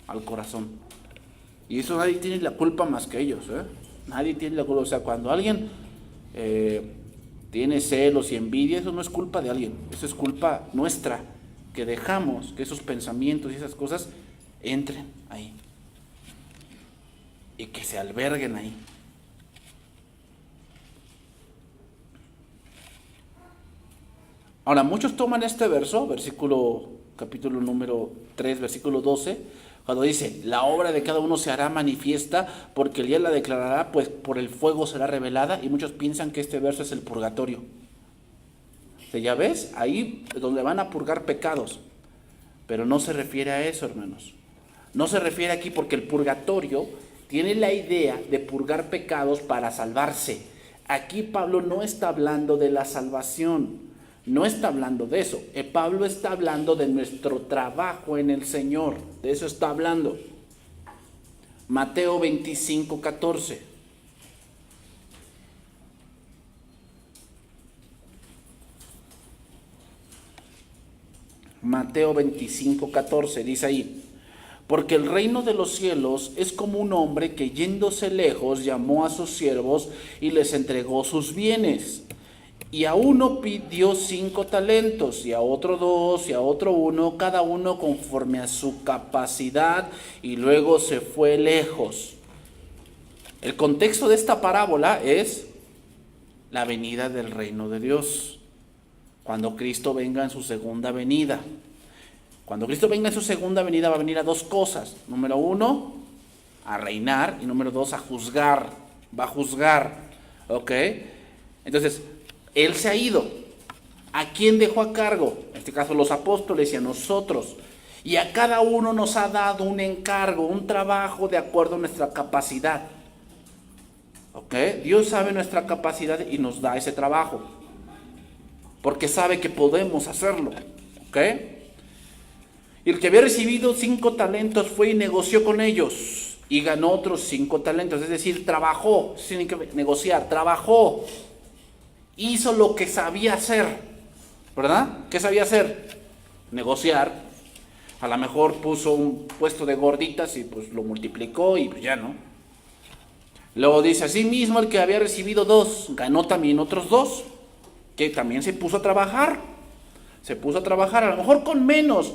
Speaker 1: al corazón. Y eso nadie tiene la culpa más que ellos, ¿eh? Nadie tiene la culpa. O sea, cuando alguien tiene celos y envidia, eso no es culpa de alguien. Eso es culpa nuestra, que dejamos que esos pensamientos y esas cosas entren ahí. Y que se alberguen ahí. Ahora, muchos toman este verso, capítulo número 3, versículo 12, cuando dice, la obra de cada uno se hará manifiesta, porque el día la declarará, pues por el fuego será revelada, y muchos piensan que este verso es el purgatorio. O sea, ya ves, ahí es donde van a purgar pecados, pero no se refiere a eso, hermanos. No se refiere aquí porque el purgatorio tiene la idea de purgar pecados para salvarse. Aquí Pablo no está hablando de la salvación. No está hablando de eso. Pablo está hablando de nuestro trabajo en el Señor. De eso está hablando. Mateo 25, 14. Mateo 25:14, dice ahí: porque el reino de los cielos es como un hombre que yéndose lejos llamó a sus siervos y les entregó sus bienes. Y a uno pidió 5 talentos, y a otro 2, y a otro 1, cada uno conforme a su capacidad, y luego se fue lejos. El contexto de esta parábola es la venida del reino de Dios, cuando Cristo venga en su segunda venida. Cuando Cristo venga en su segunda venida va a venir a 2 cosas. Número 1, a reinar, y número 2, a juzgar. Va a juzgar, ¿ok? Entonces, Él se ha ido. ¿A quién dejó a cargo? En este caso los apóstoles y a nosotros. Y a cada uno nos ha dado un encargo, un trabajo de acuerdo a nuestra capacidad. ¿Ok? Dios sabe nuestra capacidad y nos da ese trabajo, porque sabe que podemos hacerlo. ¿Ok? Y el que había recibido 5 talentos fue y negoció con ellos y ganó otros 5 talentos. Es decir, trabajó, sin que negociar, trabajó. Hizo lo que sabía hacer, ¿verdad? ¿Qué sabía hacer? Negociar. A lo mejor puso un puesto de gorditas y pues lo multiplicó y pues ya, ¿no? Luego dice: así mismo el que había recibido 2 ganó también otros 2, que también se puso a trabajar. Se puso a trabajar, a lo mejor con menos,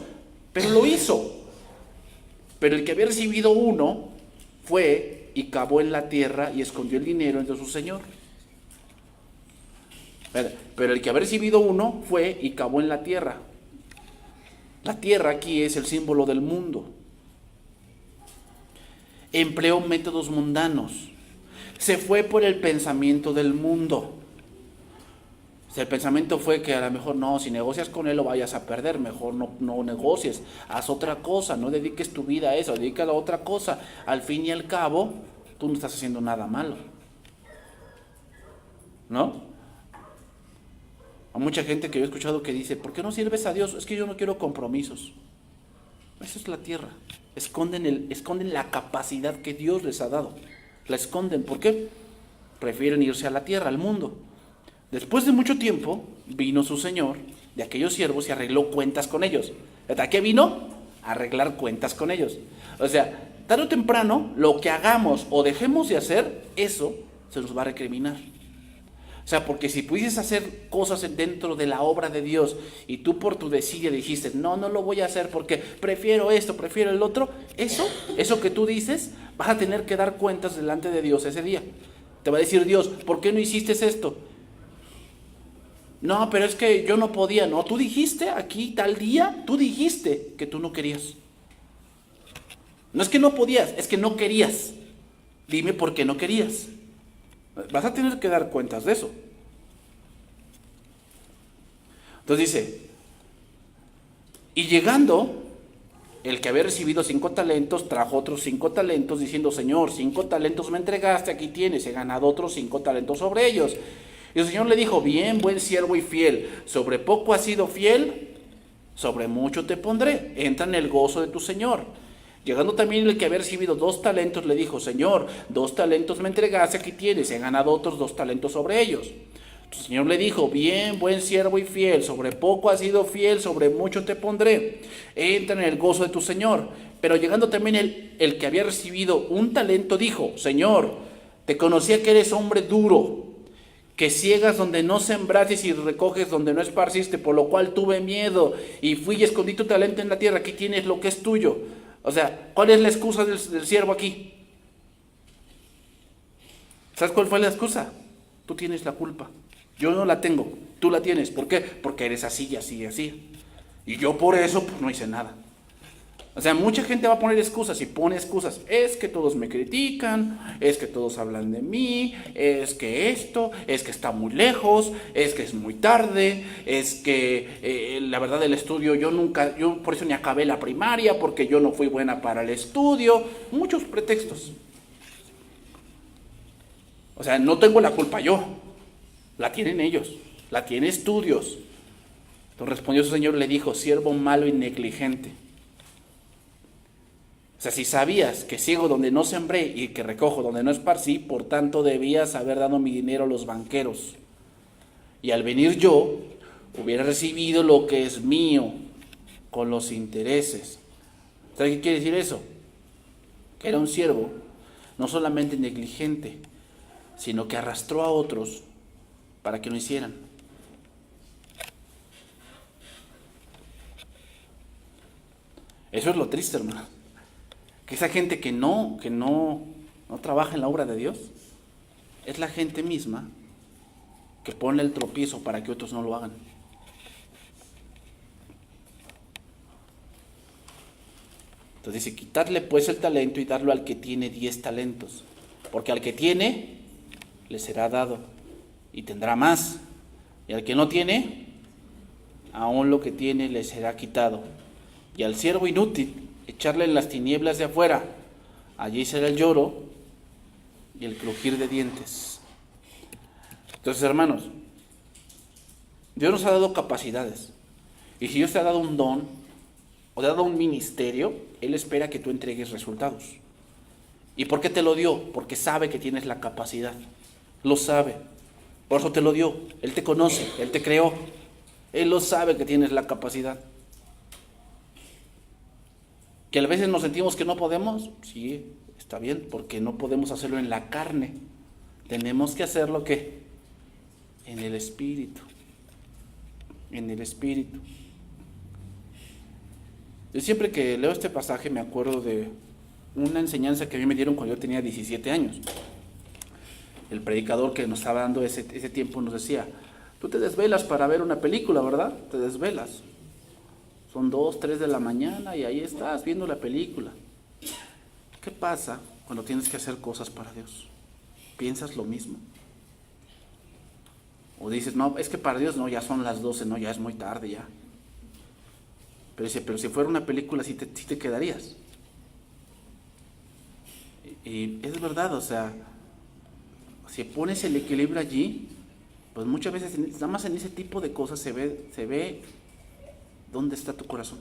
Speaker 1: pero lo hizo. Pero el que había recibido 1 fue y cavó en la tierra y escondió el dinero entre su señor. Pero el que había recibido 1 fue y cavó en la tierra. La tierra aquí es el símbolo del mundo. Empleó métodos mundanos. Se fue por el pensamiento del mundo. O sea, el pensamiento fue que a lo mejor no, si negocias con él lo vayas a perder, mejor no negocies, haz otra cosa, no dediques tu vida a eso, dedícala a otra cosa. Al fin y al cabo, tú no estás haciendo nada malo, ¿no? Hay mucha gente que yo he escuchado que dice: ¿por qué no sirves a Dios? Es que yo no quiero compromisos. Eso es la tierra. Esconden la capacidad que Dios les ha dado. La esconden. ¿Por qué? Prefieren irse a la tierra, al mundo. Después de mucho tiempo, vino su señor de aquellos siervos y arregló cuentas con ellos. ¿A qué vino? A arreglar cuentas con ellos. O sea, tarde o temprano, lo que hagamos o dejemos de hacer, eso se nos va a recriminar. O sea, porque si pudieses hacer cosas dentro de la obra de Dios y tú por tu desidia dijiste: no lo voy a hacer porque prefiero esto, prefiero el otro, eso que tú dices, vas a tener que dar cuentas delante de Dios ese día. Te va a decir Dios: ¿por qué no hiciste esto? No, pero es que yo no podía. No, tú dijiste aquí tal día, tú dijiste que tú no querías. No es que no podías, es que no querías. Dime por qué no querías. Vas a tener que dar cuentas de eso. Entonces dice: y llegando, el que había recibido 5 talentos trajo otros 5 talentos, diciendo: Señor, 5 talentos me entregaste, aquí tienes, he ganado otros 5 talentos sobre ellos. Y el Señor le dijo: bien, buen siervo y fiel, sobre poco has sido fiel, sobre mucho te pondré, entra en el gozo de tu Señor. Llegando también el que había recibido 2 talentos, le dijo: Señor, 2 talentos me entregaste, aquí tienes, he ganado otros 2 talentos sobre ellos. El Señor le dijo: bien, buen siervo y fiel, sobre poco has sido fiel, sobre mucho te pondré, entra en el gozo de tu Señor. Pero llegando también el que había recibido 1 talento, dijo: Señor, te conocía que eres hombre duro, que ciegas donde no sembraste y recoges donde no esparciste, por lo cual tuve miedo y fui y escondí tu talento en la tierra, aquí tienes lo que es tuyo. O sea, ¿cuál es la excusa del siervo aquí? ¿Sabes cuál fue la excusa? Tú tienes la culpa. Yo no la tengo, tú la tienes. ¿Por qué? Porque eres así y así y así. Y yo por eso pues no hice nada. O sea, mucha gente va a poner excusas y pone excusas. Es que todos me critican, es que todos hablan de mí, es que esto, es que está muy lejos, es que es muy tarde, es que la verdad del estudio yo por eso ni acabé la primaria, porque yo no fui buena para el estudio. Muchos pretextos. O sea, no tengo la culpa yo, la tienen ellos, la tiene estudios. Entonces respondió su señor, le dijo: siervo malo y negligente. O sea, si sabías que ciego donde no sembré y que recojo donde no esparcí, por tanto debías haber dado mi dinero a los banqueros. Y al venir yo, hubiera recibido lo que es mío. con los intereses. ¿Sabes qué quiere decir eso? Que era un siervo no solamente negligente, sino que arrastró a otros para que lo hicieran. Eso es lo triste, hermano. Que esa gente que no trabaja en la obra de Dios, es la gente misma que pone el tropiezo para que otros no lo hagan. Entonces dice, quitarle pues el talento y darlo al que tiene 10 talentos. Porque al que tiene, le será dado y tendrá más. Y al que no tiene, aún lo que tiene le será quitado. Y al siervo inútil, echarle en las tinieblas de afuera. Allí será el lloro y el crujir de dientes. Entonces, hermanos, Dios nos ha dado capacidades. Y si Dios te ha dado un don o te ha dado un ministerio, Él espera que tú entregues resultados. ¿Y por qué te lo dio? Porque sabe que tienes la capacidad. Lo sabe. Por eso te lo dio. Él te conoce, Él te creó. Él lo sabe que tienes la capacidad. ¿Que a veces nos sentimos que no podemos? Sí, está bien, porque no podemos hacerlo en la carne. Tenemos que hacerlo, ¿qué? En el Espíritu. En el Espíritu. Yo siempre que leo este pasaje me acuerdo de una enseñanza que a mí me dieron cuando yo tenía 17 años. El predicador que nos estaba dando ese tiempo nos decía, tú te desvelas para ver una película, ¿verdad? Te desvelas. Son 2, 3 de la mañana y ahí estás viendo la película. ¿Qué pasa cuando tienes que hacer cosas para Dios? ¿Piensas lo mismo? O dices, no, es que para Dios no, ya son las 12, no, ya es muy tarde ya. Pero dice, pero si fuera una película sí te quedarías. Y es verdad, o sea, si pones el equilibrio allí, pues muchas veces nada más en ese tipo de cosas se ve dónde está tu corazón.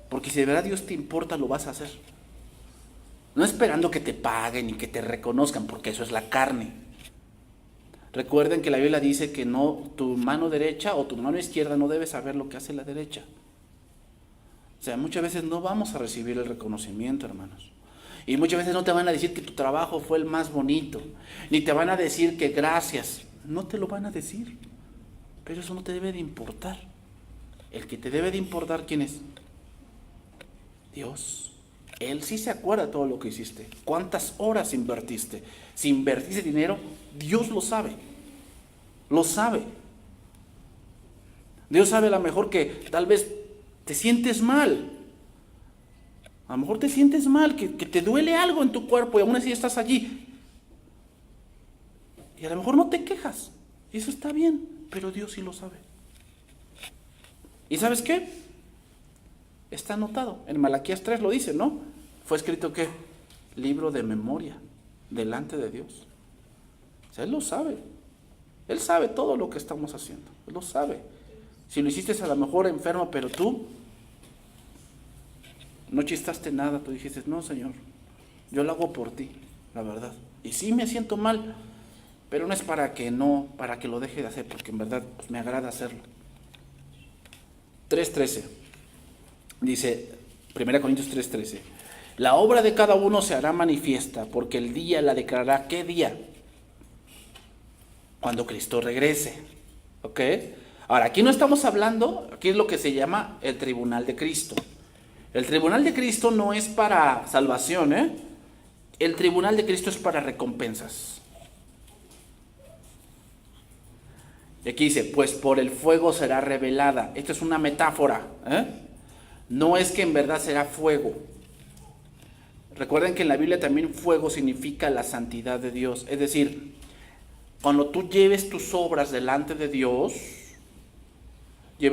Speaker 1: Porque si de verdad Dios te importa, lo vas a hacer. No esperando que te paguen y que te reconozcan, porque eso es la carne. Recuerden que la Biblia dice que no, tu mano derecha o tu mano izquierda no debe saber lo que hace la derecha. O sea, muchas veces no vamos a recibir el reconocimiento, hermanos. Y muchas veces no te van a decir que tu trabajo fue el más bonito, ni te van a decir que gracias. No te lo van a decir, pero eso no te debe de importar. El que te debe de importar, ¿quién es? Dios. Él sí se acuerda de todo lo que hiciste. ¿Cuántas horas invertiste? Si invertiste dinero, Dios lo sabe. Lo sabe. Dios sabe a lo mejor que tal vez te sientes mal. A lo mejor te sientes mal, que te duele algo en tu cuerpo y aún así estás allí. Y a lo mejor no te quejas. Y eso está bien, pero Dios sí lo sabe. ¿Y sabes qué? Está anotado. En Malaquías 3 lo dice, ¿no? Fue escrito, ¿qué? Libro de memoria delante de Dios. O sea, Él lo sabe. Él sabe todo lo que estamos haciendo. Él lo sabe. Si lo hiciste a lo mejor enfermo, pero tú no chistaste nada. Tú dijiste, no, Señor, yo lo hago por ti, la verdad. Y sí me siento mal, pero no es para que lo deje de hacer, porque en verdad pues, me agrada hacerlo. 3:13. Dice 1 Corintios 3:13. La obra de cada uno se hará manifiesta, porque el día la declarará. ¿Qué día? Cuando Cristo regrese. ¿Ok? Ahora, aquí no estamos hablando, aquí es lo que se llama el tribunal de Cristo. El tribunal de Cristo no es para salvación, ¿eh? El tribunal de Cristo es para recompensas. Y aquí dice, pues por el fuego será revelada. Esto es una metáfora, ¿eh? No es que en verdad será fuego. Recuerden que en la Biblia también fuego significa la santidad de Dios. Es decir, cuando tú lleves tus obras delante de Dios, y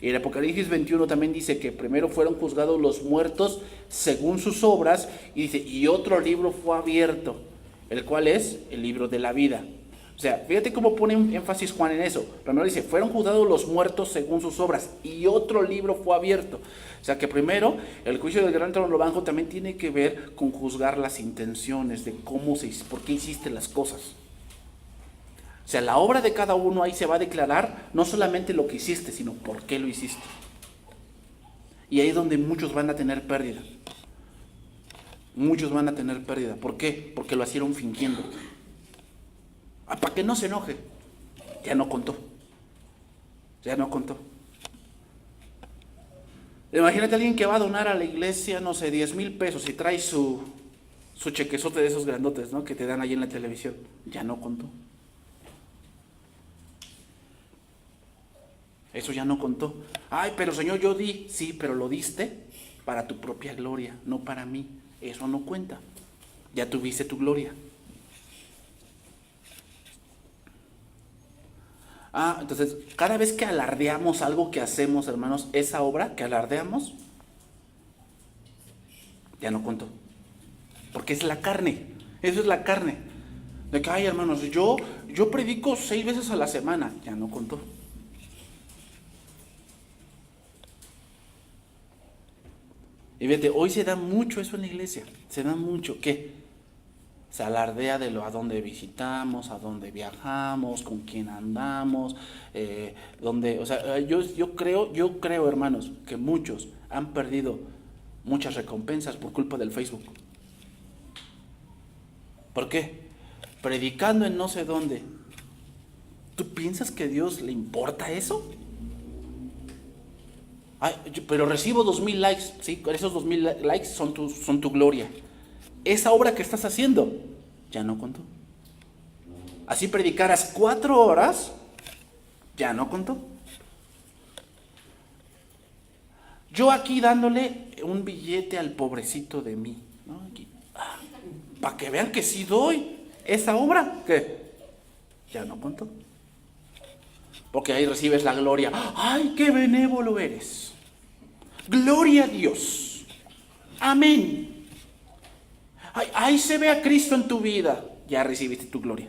Speaker 1: el Apocalipsis 21 también dice que primero fueron juzgados los muertos según sus obras, y dice, y otro libro fue abierto, el cual es el libro de la vida. O sea, fíjate cómo pone énfasis Juan en eso. Primero dice, fueron juzgados los muertos según sus obras, y otro libro fue abierto. O sea que primero, el juicio del gran trono blanco también tiene que ver con juzgar las intenciones de por qué hiciste las cosas. O sea, la obra de cada uno ahí se va a declarar no solamente lo que hiciste, sino por qué lo hiciste. Y ahí es donde muchos van a tener pérdida. Muchos van a tener pérdida. ¿Por qué? Porque lo hicieron fingiendo. Para que no se enoje. Ya no contó. Ya no contó. Imagínate a alguien que va a donar a la iglesia, no sé, 10,000 pesos y trae su chequezote de esos grandotes, ¿no? Que te dan ahí en la televisión. Ya no contó. Eso ya no contó. Ay, pero Señor, yo di. Sí, pero lo diste para tu propia gloria, no para mí. Eso no cuenta. Ya tuviste tu gloria. Entonces, cada vez que alardeamos algo que hacemos, hermanos, esa obra que alardeamos, ya no contó. Porque es la carne. Eso es la carne. De que, ay, hermanos, yo predico 6 veces a la semana. Ya no contó. Y fíjate, hoy se da mucho eso en la iglesia. Se da mucho. ¿Qué? Se alardea de a dónde visitamos, a dónde viajamos, con quién andamos, o sea, yo creo, hermanos, que muchos han perdido muchas recompensas por culpa del Facebook. ¿Por qué? Predicando en no sé dónde. ¿Tú piensas que a Dios le importa eso? Ay, pero recibo 2,000 likes. Sí, esos 2,000 likes son tu gloria. Esa obra que estás haciendo ya no contó. Así predicaras 4 horas, ya no contó. Yo aquí dándole un billete al pobrecito de mí, ¿no? Para que vean que sí doy. Esa obra, ¿qué? Ya no contó. Porque ahí recibes la gloria. ¡Ay, qué benévolo eres! ¡Gloria a Dios! ¡Amén! ¡Ay, ahí se ve a Cristo en tu vida! Ya recibiste tu gloria.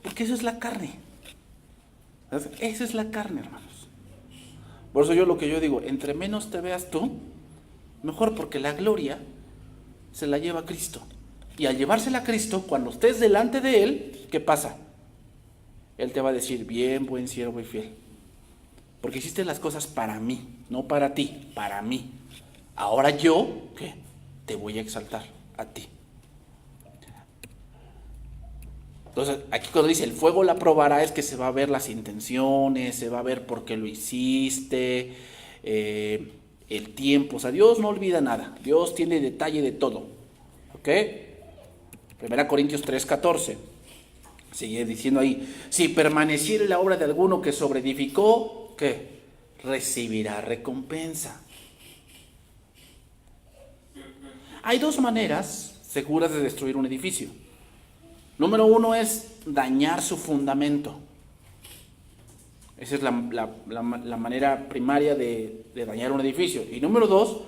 Speaker 1: Porque eso es la carne. Esa es la carne, hermanos. Por eso lo que yo digo, entre menos te veas tú, mejor, porque la gloria se la lleva Cristo. Y al llevársela a Cristo, cuando estés delante de Él, ¿qué pasa? Él te va a decir, bien, buen siervo y fiel. Porque hiciste las cosas para mí, no para ti, para mí. Ahora yo, ¿qué? Te voy a exaltar a ti. Entonces, aquí cuando dice el fuego la probará, es que se va a ver las intenciones, se va a ver por qué lo hiciste, el tiempo. O sea, Dios no olvida nada. Dios tiene detalle de todo. ¿Ok? 1 Corintios 3:14. Sigue diciendo ahí, si permaneciere la obra de alguno que sobreedificó, ¿qué? Recibirá recompensa. Hay 2 maneras seguras de destruir un edificio. Número 1 es dañar su fundamento. Esa es la manera primaria de dañar un edificio. Y número 2,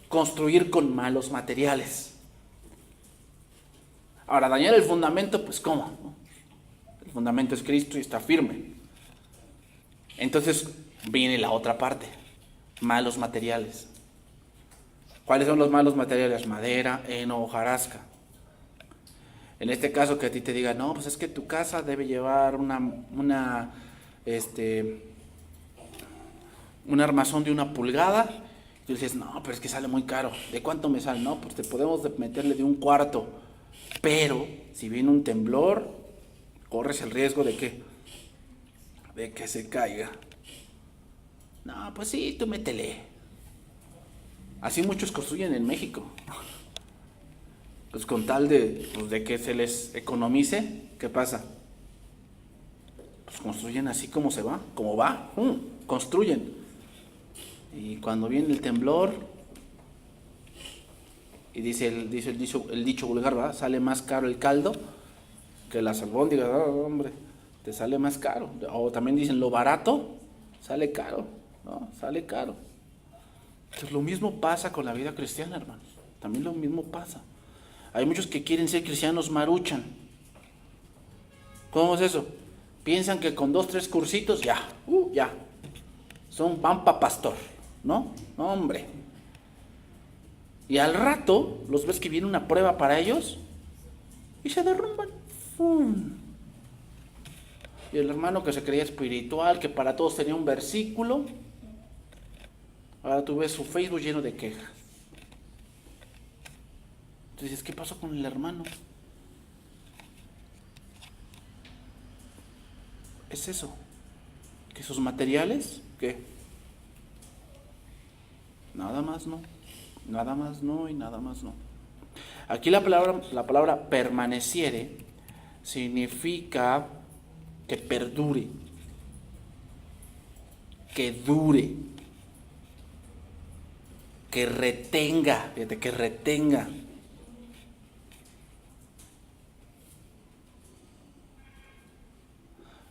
Speaker 1: construir con malos materiales. Ahora, dañar el fundamento, pues ¿cómo? El fundamento es Cristo y está firme. Entonces viene la otra parte, malos materiales. ¿Cuáles son los malos materiales? Madera, heno, hojarasca. En este caso que a ti te diga, no, pues es que tu casa debe llevar un armazón de 1 pulgada. Y tú dices, no, pero es que sale muy caro. ¿De cuánto me sale? No, pues te podemos meterle de 1/4. Pero si viene un temblor, corres el riesgo de ¿qué? De que se caiga. No, pues sí, tú métele. Así muchos construyen en México. Pues con tal de que se les economice, ¿qué pasa? Pues construyen así como se va, como va, construyen. Y cuando viene el temblor, y dice el dicho vulgar, ¿verdad? Sale más caro el caldo que las albóndigas, hombre, te sale más caro. O también dicen, lo barato sale caro, ¿no? Sale caro. Entonces lo mismo pasa con la vida cristiana, hermanos. También lo mismo pasa. Hay muchos que quieren ser cristianos maruchan. ¿Cómo es eso? Piensan que con 2, 3 cursitos, ya. Van pa' pastor, ¿no? No, hombre. Y al rato, los ves que viene una prueba para ellos, y se derrumban. ¡Fum! Y el hermano que se creía espiritual, que para todos tenía un versículo, ahora tú ves su Facebook lleno de quejas. Entonces dices, ¿qué pasó con el hermano? Es eso, que sus materiales, ¿qué? Nada más no, nada más no y nada más no. Aquí la palabra permaneciere significa que perdure, que dure, que retenga, fíjate, que retenga.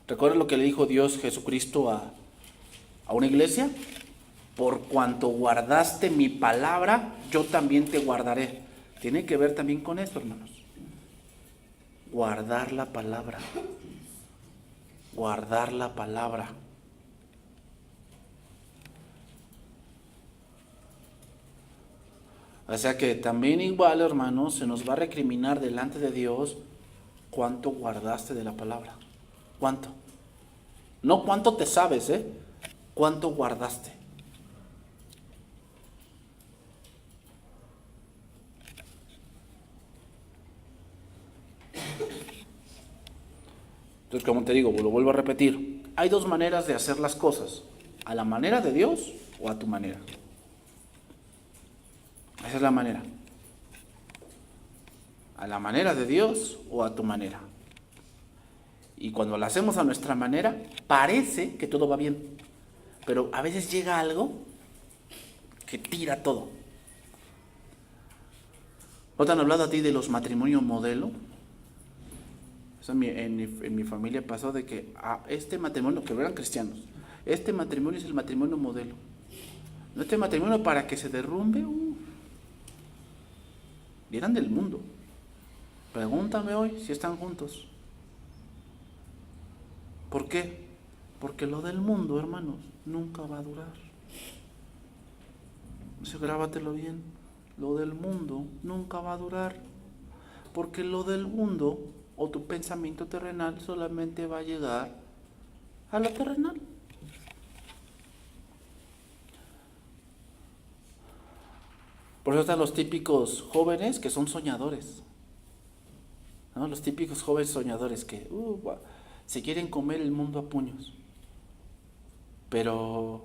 Speaker 1: ¿Recuerdas lo que le dijo Dios Jesucristo a una iglesia? Por cuanto guardaste mi palabra, yo también te guardaré. Tiene que ver también con esto, hermanos. Guardar la palabra. Guardar la palabra. O sea que también igual, hermanos, se nos va a recriminar delante de Dios cuánto guardaste de la palabra. ¿Cuánto? No cuánto te sabes, ¿cuánto guardaste? Entonces, como te digo, lo vuelvo a repetir, hay dos maneras de hacer las cosas, a la manera de Dios o a tu manera. Esa es la manera. A la manera de Dios o a tu manera. Y cuando la hacemos a nuestra manera, parece que todo va bien. Pero a veces llega algo que tira todo. ¿No te han hablado a ti de los matrimonios modelo? Eso en mi familia pasó de que este matrimonio, que eran cristianos, este matrimonio es el matrimonio modelo. No, este matrimonio para que se derrumbe, y eran del mundo. Pregúntame hoy si están juntos. ¿Por qué? Porque lo del mundo, hermanos, nunca va a durar. Eso grábatelo bien. Lo del mundo nunca va a durar. Porque lo del mundo o tu pensamiento terrenal solamente va a llegar a lo terrenal. Por eso están los típicos jóvenes que son soñadores, ¿no? Los típicos jóvenes soñadores que se quieren comer el mundo a puños, pero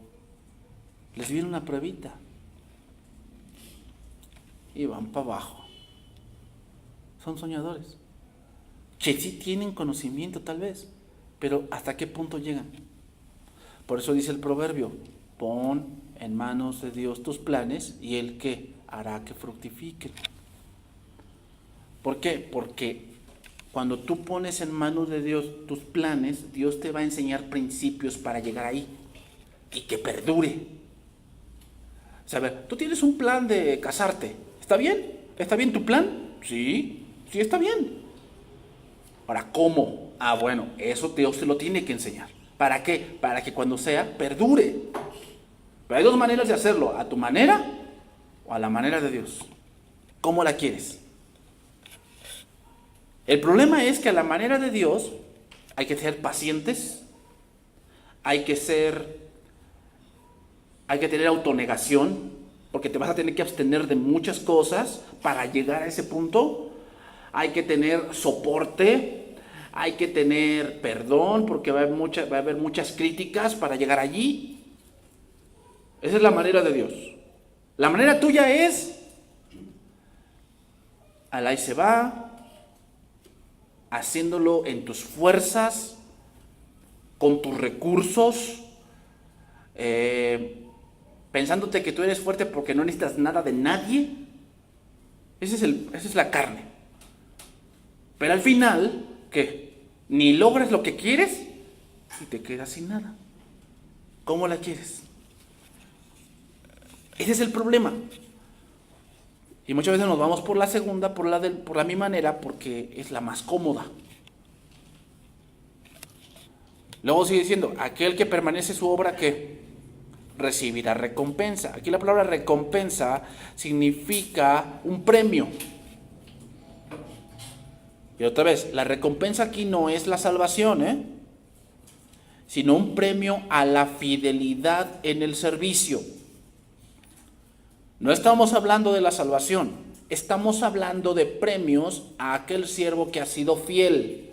Speaker 1: les viene una pruebita y van para abajo. Son soñadores que sí tienen conocimiento tal vez, pero ¿hasta qué punto llegan? Por eso dice el proverbio, pon en manos de Dios tus planes y Él ¿qué? Hará que fructifiquen. ¿Por qué? Porque cuando tú pones en manos de Dios tus planes, Dios te va a enseñar principios para llegar ahí y que perdure. O sea, a ver, tú tienes un plan de casarte, ¿está bien? ¿Está bien tu plan? Sí, sí está bien. Ahora, ¿cómo? Bueno, eso Dios te lo tiene que enseñar. ¿Para qué? Para que cuando sea, perdure. Pero hay dos maneras de hacerlo, a tu manera o a la manera de Dios. ¿Cómo la quieres? El problema es que a la manera de Dios hay que ser pacientes, hay que tener autonegación, porque te vas a tener que abstener de muchas cosas para llegar a ese punto. Hay que tener soporte, hay que tener perdón, porque va a haber muchas críticas para llegar allí. Esa es la manera de Dios. La manera tuya es, ahí se va, haciéndolo en tus fuerzas, con tus recursos, pensándote que tú eres fuerte porque no necesitas nada de nadie. Esa es la carne. Pero al final, ¿qué? Ni logras lo que quieres y te quedas sin nada. ¿Cómo la quieres? Ese es el problema. Y muchas veces nos vamos por la segunda, por la mi manera, porque es la más cómoda. Luego sigue diciendo, aquel que permanece su obra, ¿qué? Recibirá recompensa. Aquí la palabra recompensa significa un premio. Y otra vez, la recompensa aquí no es la salvación, sino un premio a la fidelidad en el servicio. No estamos hablando de la salvación, estamos hablando de premios a aquel siervo que ha sido fiel.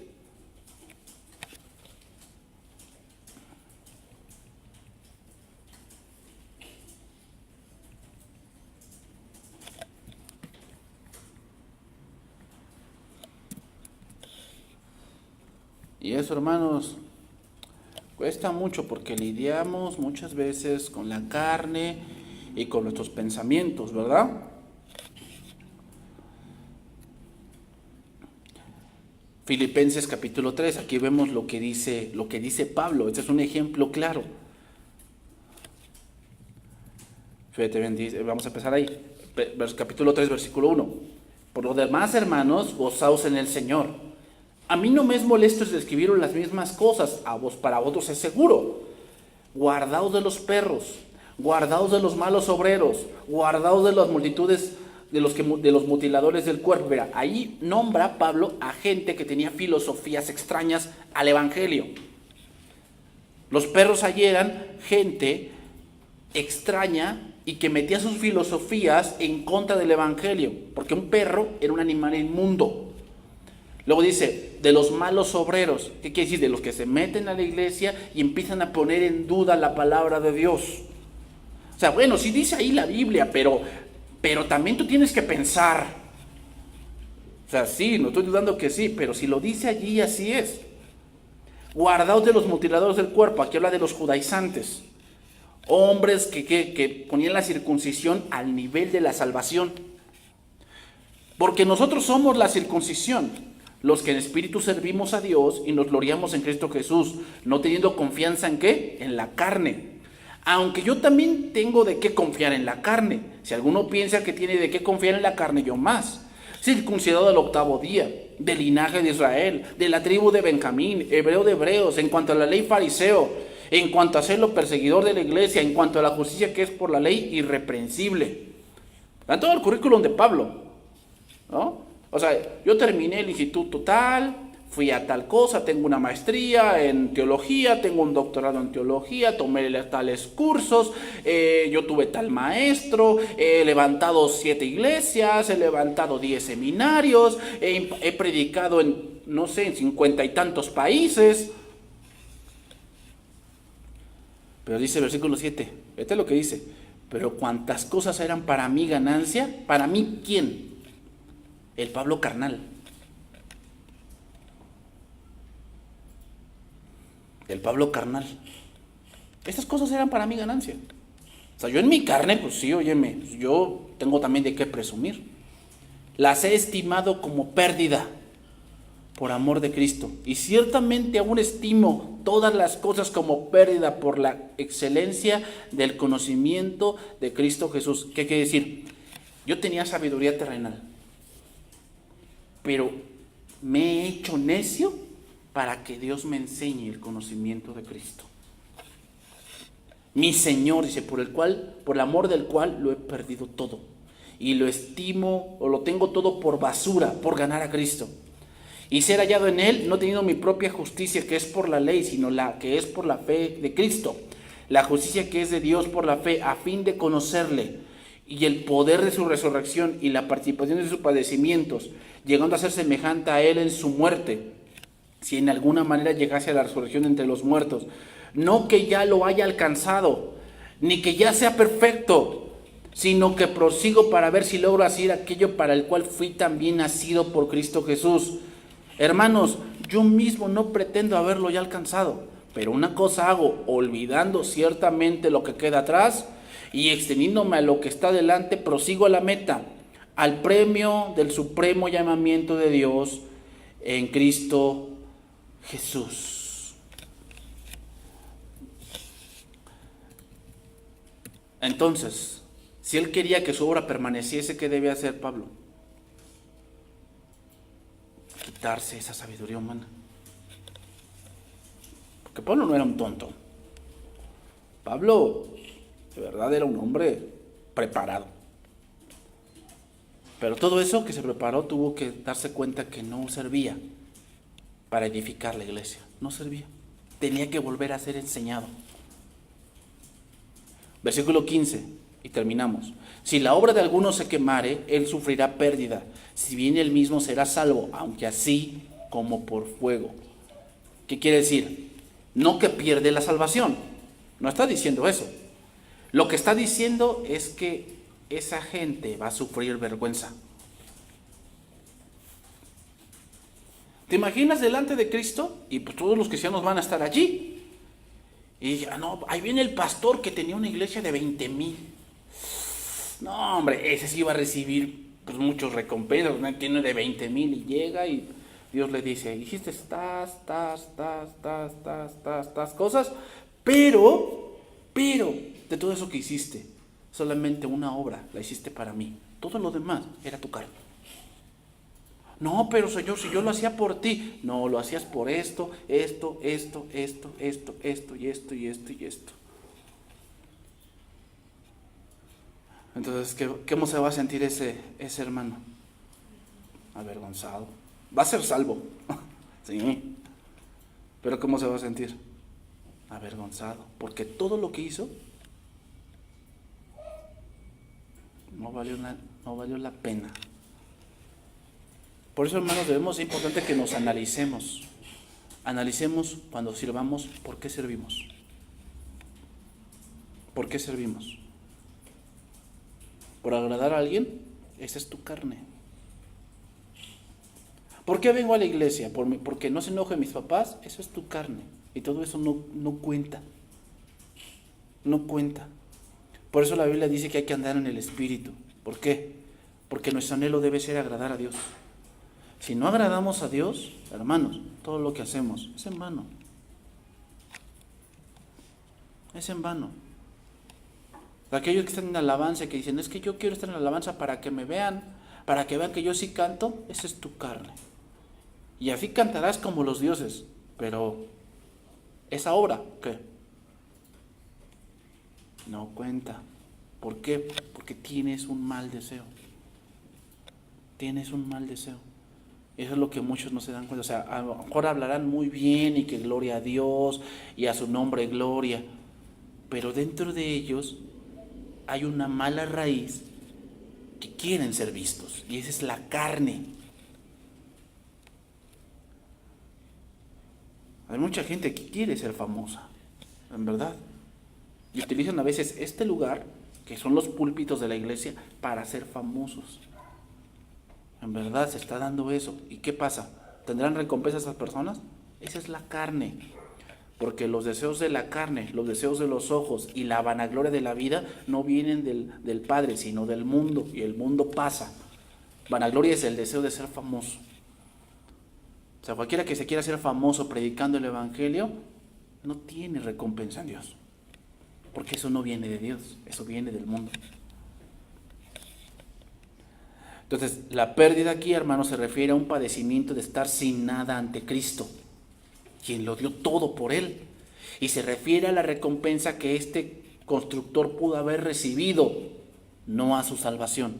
Speaker 1: Y eso, hermanos, cuesta mucho porque lidiamos muchas veces con la carne y con nuestros pensamientos, ¿verdad? Filipenses capítulo 3, aquí vemos lo que dice Pablo. Este es un ejemplo claro. Fíjate, vamos a empezar ahí. Capítulo 3, versículo 1. Por lo demás, hermanos, gozaos en el Señor. A mí no me es molesto escribir las mismas cosas, para vosotros es seguro. Guardaos de los perros, guardaos de los malos obreros, guardaos de las multitudes, de los mutiladores del cuerpo. Mira, ahí nombra Pablo a gente que tenía filosofías extrañas al evangelio. Los perros allí eran gente extraña y que metía sus filosofías en contra del evangelio, porque un perro era un animal inmundo. Luego dice, de los malos obreros. ¿Qué quiere decir? De los que se meten a la iglesia y empiezan a poner en duda la palabra de Dios. O sea, bueno, sí dice ahí la Biblia, pero también tú tienes que pensar. O sea, sí, no estoy dudando que sí, pero si lo dice allí, así es. Guardaos de los mutiladores del cuerpo. Aquí habla de los judaizantes. Hombres que ponían la circuncisión al nivel de la salvación. Porque nosotros somos la circuncisión, los que en espíritu servimos a Dios y nos gloriamos en Cristo Jesús, no teniendo confianza en ¿qué? En la carne. Aunque yo también tengo de qué confiar en la carne. Si alguno piensa que tiene de qué confiar en la carne, yo más. Circuncidado al 8º día, del linaje de Israel, de la tribu de Benjamín, hebreo de hebreos, en cuanto a la ley fariseo, en cuanto a serlo perseguidor de la iglesia, en cuanto a la justicia que es por la ley, irreprensible. Dan todo el currículum de Pablo, ¿no? O sea, yo terminé el instituto tal, fui a tal cosa, tengo una maestría en teología, tengo un doctorado en teología, tomé tales cursos, yo tuve tal maestro, he levantado 7 iglesias, he levantado 10 seminarios, he predicado en, no sé, en 50 y tantos países. Pero dice el versículo 7, este es lo que dice, pero cuantas cosas eran para mí ganancia, ¿para mí quién? El Pablo carnal. El Pablo carnal. Estas cosas eran para mí ganancia. O sea, yo en mi carne, pues sí, óyeme, yo tengo también de qué presumir. Las he estimado como pérdida por amor de Cristo. Y ciertamente aún estimo todas las cosas como pérdida por la excelencia del conocimiento de Cristo Jesús. ¿Qué quiere decir? Yo tenía sabiduría terrenal, pero me he hecho necio para que Dios me enseñe el conocimiento de Cristo. Mi Señor, dice, por el amor del cual lo he perdido todo. Y lo estimo o lo tengo todo por basura, por ganar a Cristo. Y ser hallado en Él, no teniendo mi propia justicia que es por la ley, sino la que es por la fe de Cristo. La justicia que es de Dios por la fe, a fin de conocerle y el poder de su resurrección y la participación de sus padecimientos, llegando a ser semejante a Él en su muerte, si en alguna manera llegase a la resurrección entre los muertos. No que ya lo haya alcanzado, ni que ya sea perfecto, sino que prosigo para ver si logro hacer aquello para el cual fui también nacido por Cristo Jesús. Hermanos, yo mismo no pretendo haberlo ya alcanzado, pero una cosa hago, olvidando ciertamente lo que queda atrás y extendiéndome a lo que está delante, prosigo a la meta, al premio del supremo llamamiento de Dios en Cristo Jesús. Entonces, si él quería que su obra permaneciese, ¿qué debía hacer Pablo? Quitarse esa sabiduría humana. Porque Pablo no era un tonto. Pablo, de verdad, era un hombre preparado. Pero todo eso que se preparó tuvo que darse cuenta que no servía para edificar la iglesia. No servía. Tenía que volver a ser enseñado. Versículo 15, y terminamos. Si la obra de alguno se quemare, él sufrirá pérdida. Si bien él mismo será salvo, aunque así como por fuego. ¿Qué quiere decir? No que pierde la salvación. No está diciendo eso. Lo que está diciendo es que esa gente va a sufrir vergüenza. ¿Te imaginas delante de Cristo? Y pues todos los cristianos van a estar allí. Y no, ahí viene el pastor que tenía una iglesia de 20,000. No, hombre, ese sí iba a recibir pues muchos recompensas. ¿No? Tiene de 20,000 y llega y Dios le dice, hiciste estas cosas, pero, de todo eso que hiciste, solamente una obra la hiciste para mí. Todo lo demás era tu carne. No, pero Señor, si yo lo hacía por ti. No, lo hacías por esto y esto. Entonces, ¿cómo se va a sentir ese hermano? Avergonzado. Va a ser salvo, sí. Pero ¿cómo se va a sentir? Avergonzado. Porque todo lo que hizo no valió la pena. Por eso, hermanos, es importante que nos analicemos. Analicemos cuando sirvamos, ¿por qué servimos? ¿Por qué servimos? ¿Por agradar a alguien? Esa es tu carne. ¿Por qué vengo a la iglesia? Porque no se enojen mis papás. Eso es tu carne. Y todo eso no cuenta. No cuenta. Por eso la Biblia dice que hay que andar en el Espíritu. ¿Por qué? Porque nuestro anhelo debe ser agradar a Dios. Si no agradamos a Dios, hermanos, todo lo que hacemos es en vano. Es en vano. Aquellos que están en alabanza, que dicen, es que yo quiero estar en alabanza para que me vean, para que vean que yo sí canto, esa es tu carne. Y así cantarás como los dioses, pero esa obra, ¿qué? No cuenta. ¿Por qué? Porque tienes un mal deseo. Tienes un mal deseo. Eso es lo que muchos no se dan cuenta. O sea, a lo mejor hablarán muy bien y que gloria a Dios y a su nombre gloria, pero dentro de ellos hay una mala raíz que quieren ser vistos, y esa es la carne. Hay mucha gente que quiere ser famosa, en verdad, y utilizan a veces este lugar, que son los púlpitos de la iglesia, para ser famosos. En verdad se está dando eso. ¿Y qué pasa? ¿Tendrán recompensa esas personas? Esa es la carne. Porque los deseos de la carne, los deseos de los ojos y la vanagloria de la vida no vienen del Padre, sino del mundo. Y el mundo pasa. Vanagloria es el deseo de ser famoso. O sea, cualquiera que se quiera hacer famoso predicando el Evangelio, no tiene recompensa en Dios. Porque eso no viene de Dios, eso viene del mundo. Entonces, la pérdida aquí, hermano, se refiere a un padecimiento de estar sin nada ante Cristo, quien lo dio todo por él. Y se refiere a la recompensa que este constructor pudo haber recibido, no a su salvación.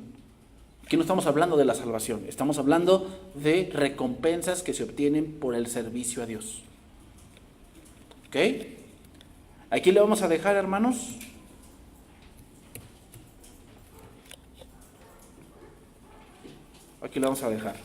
Speaker 1: Aquí no estamos hablando de la salvación, estamos hablando de recompensas que se obtienen por el servicio a Dios. ¿Ok? Aquí le vamos a dejar, hermanos. Aquí lo vamos a dejar.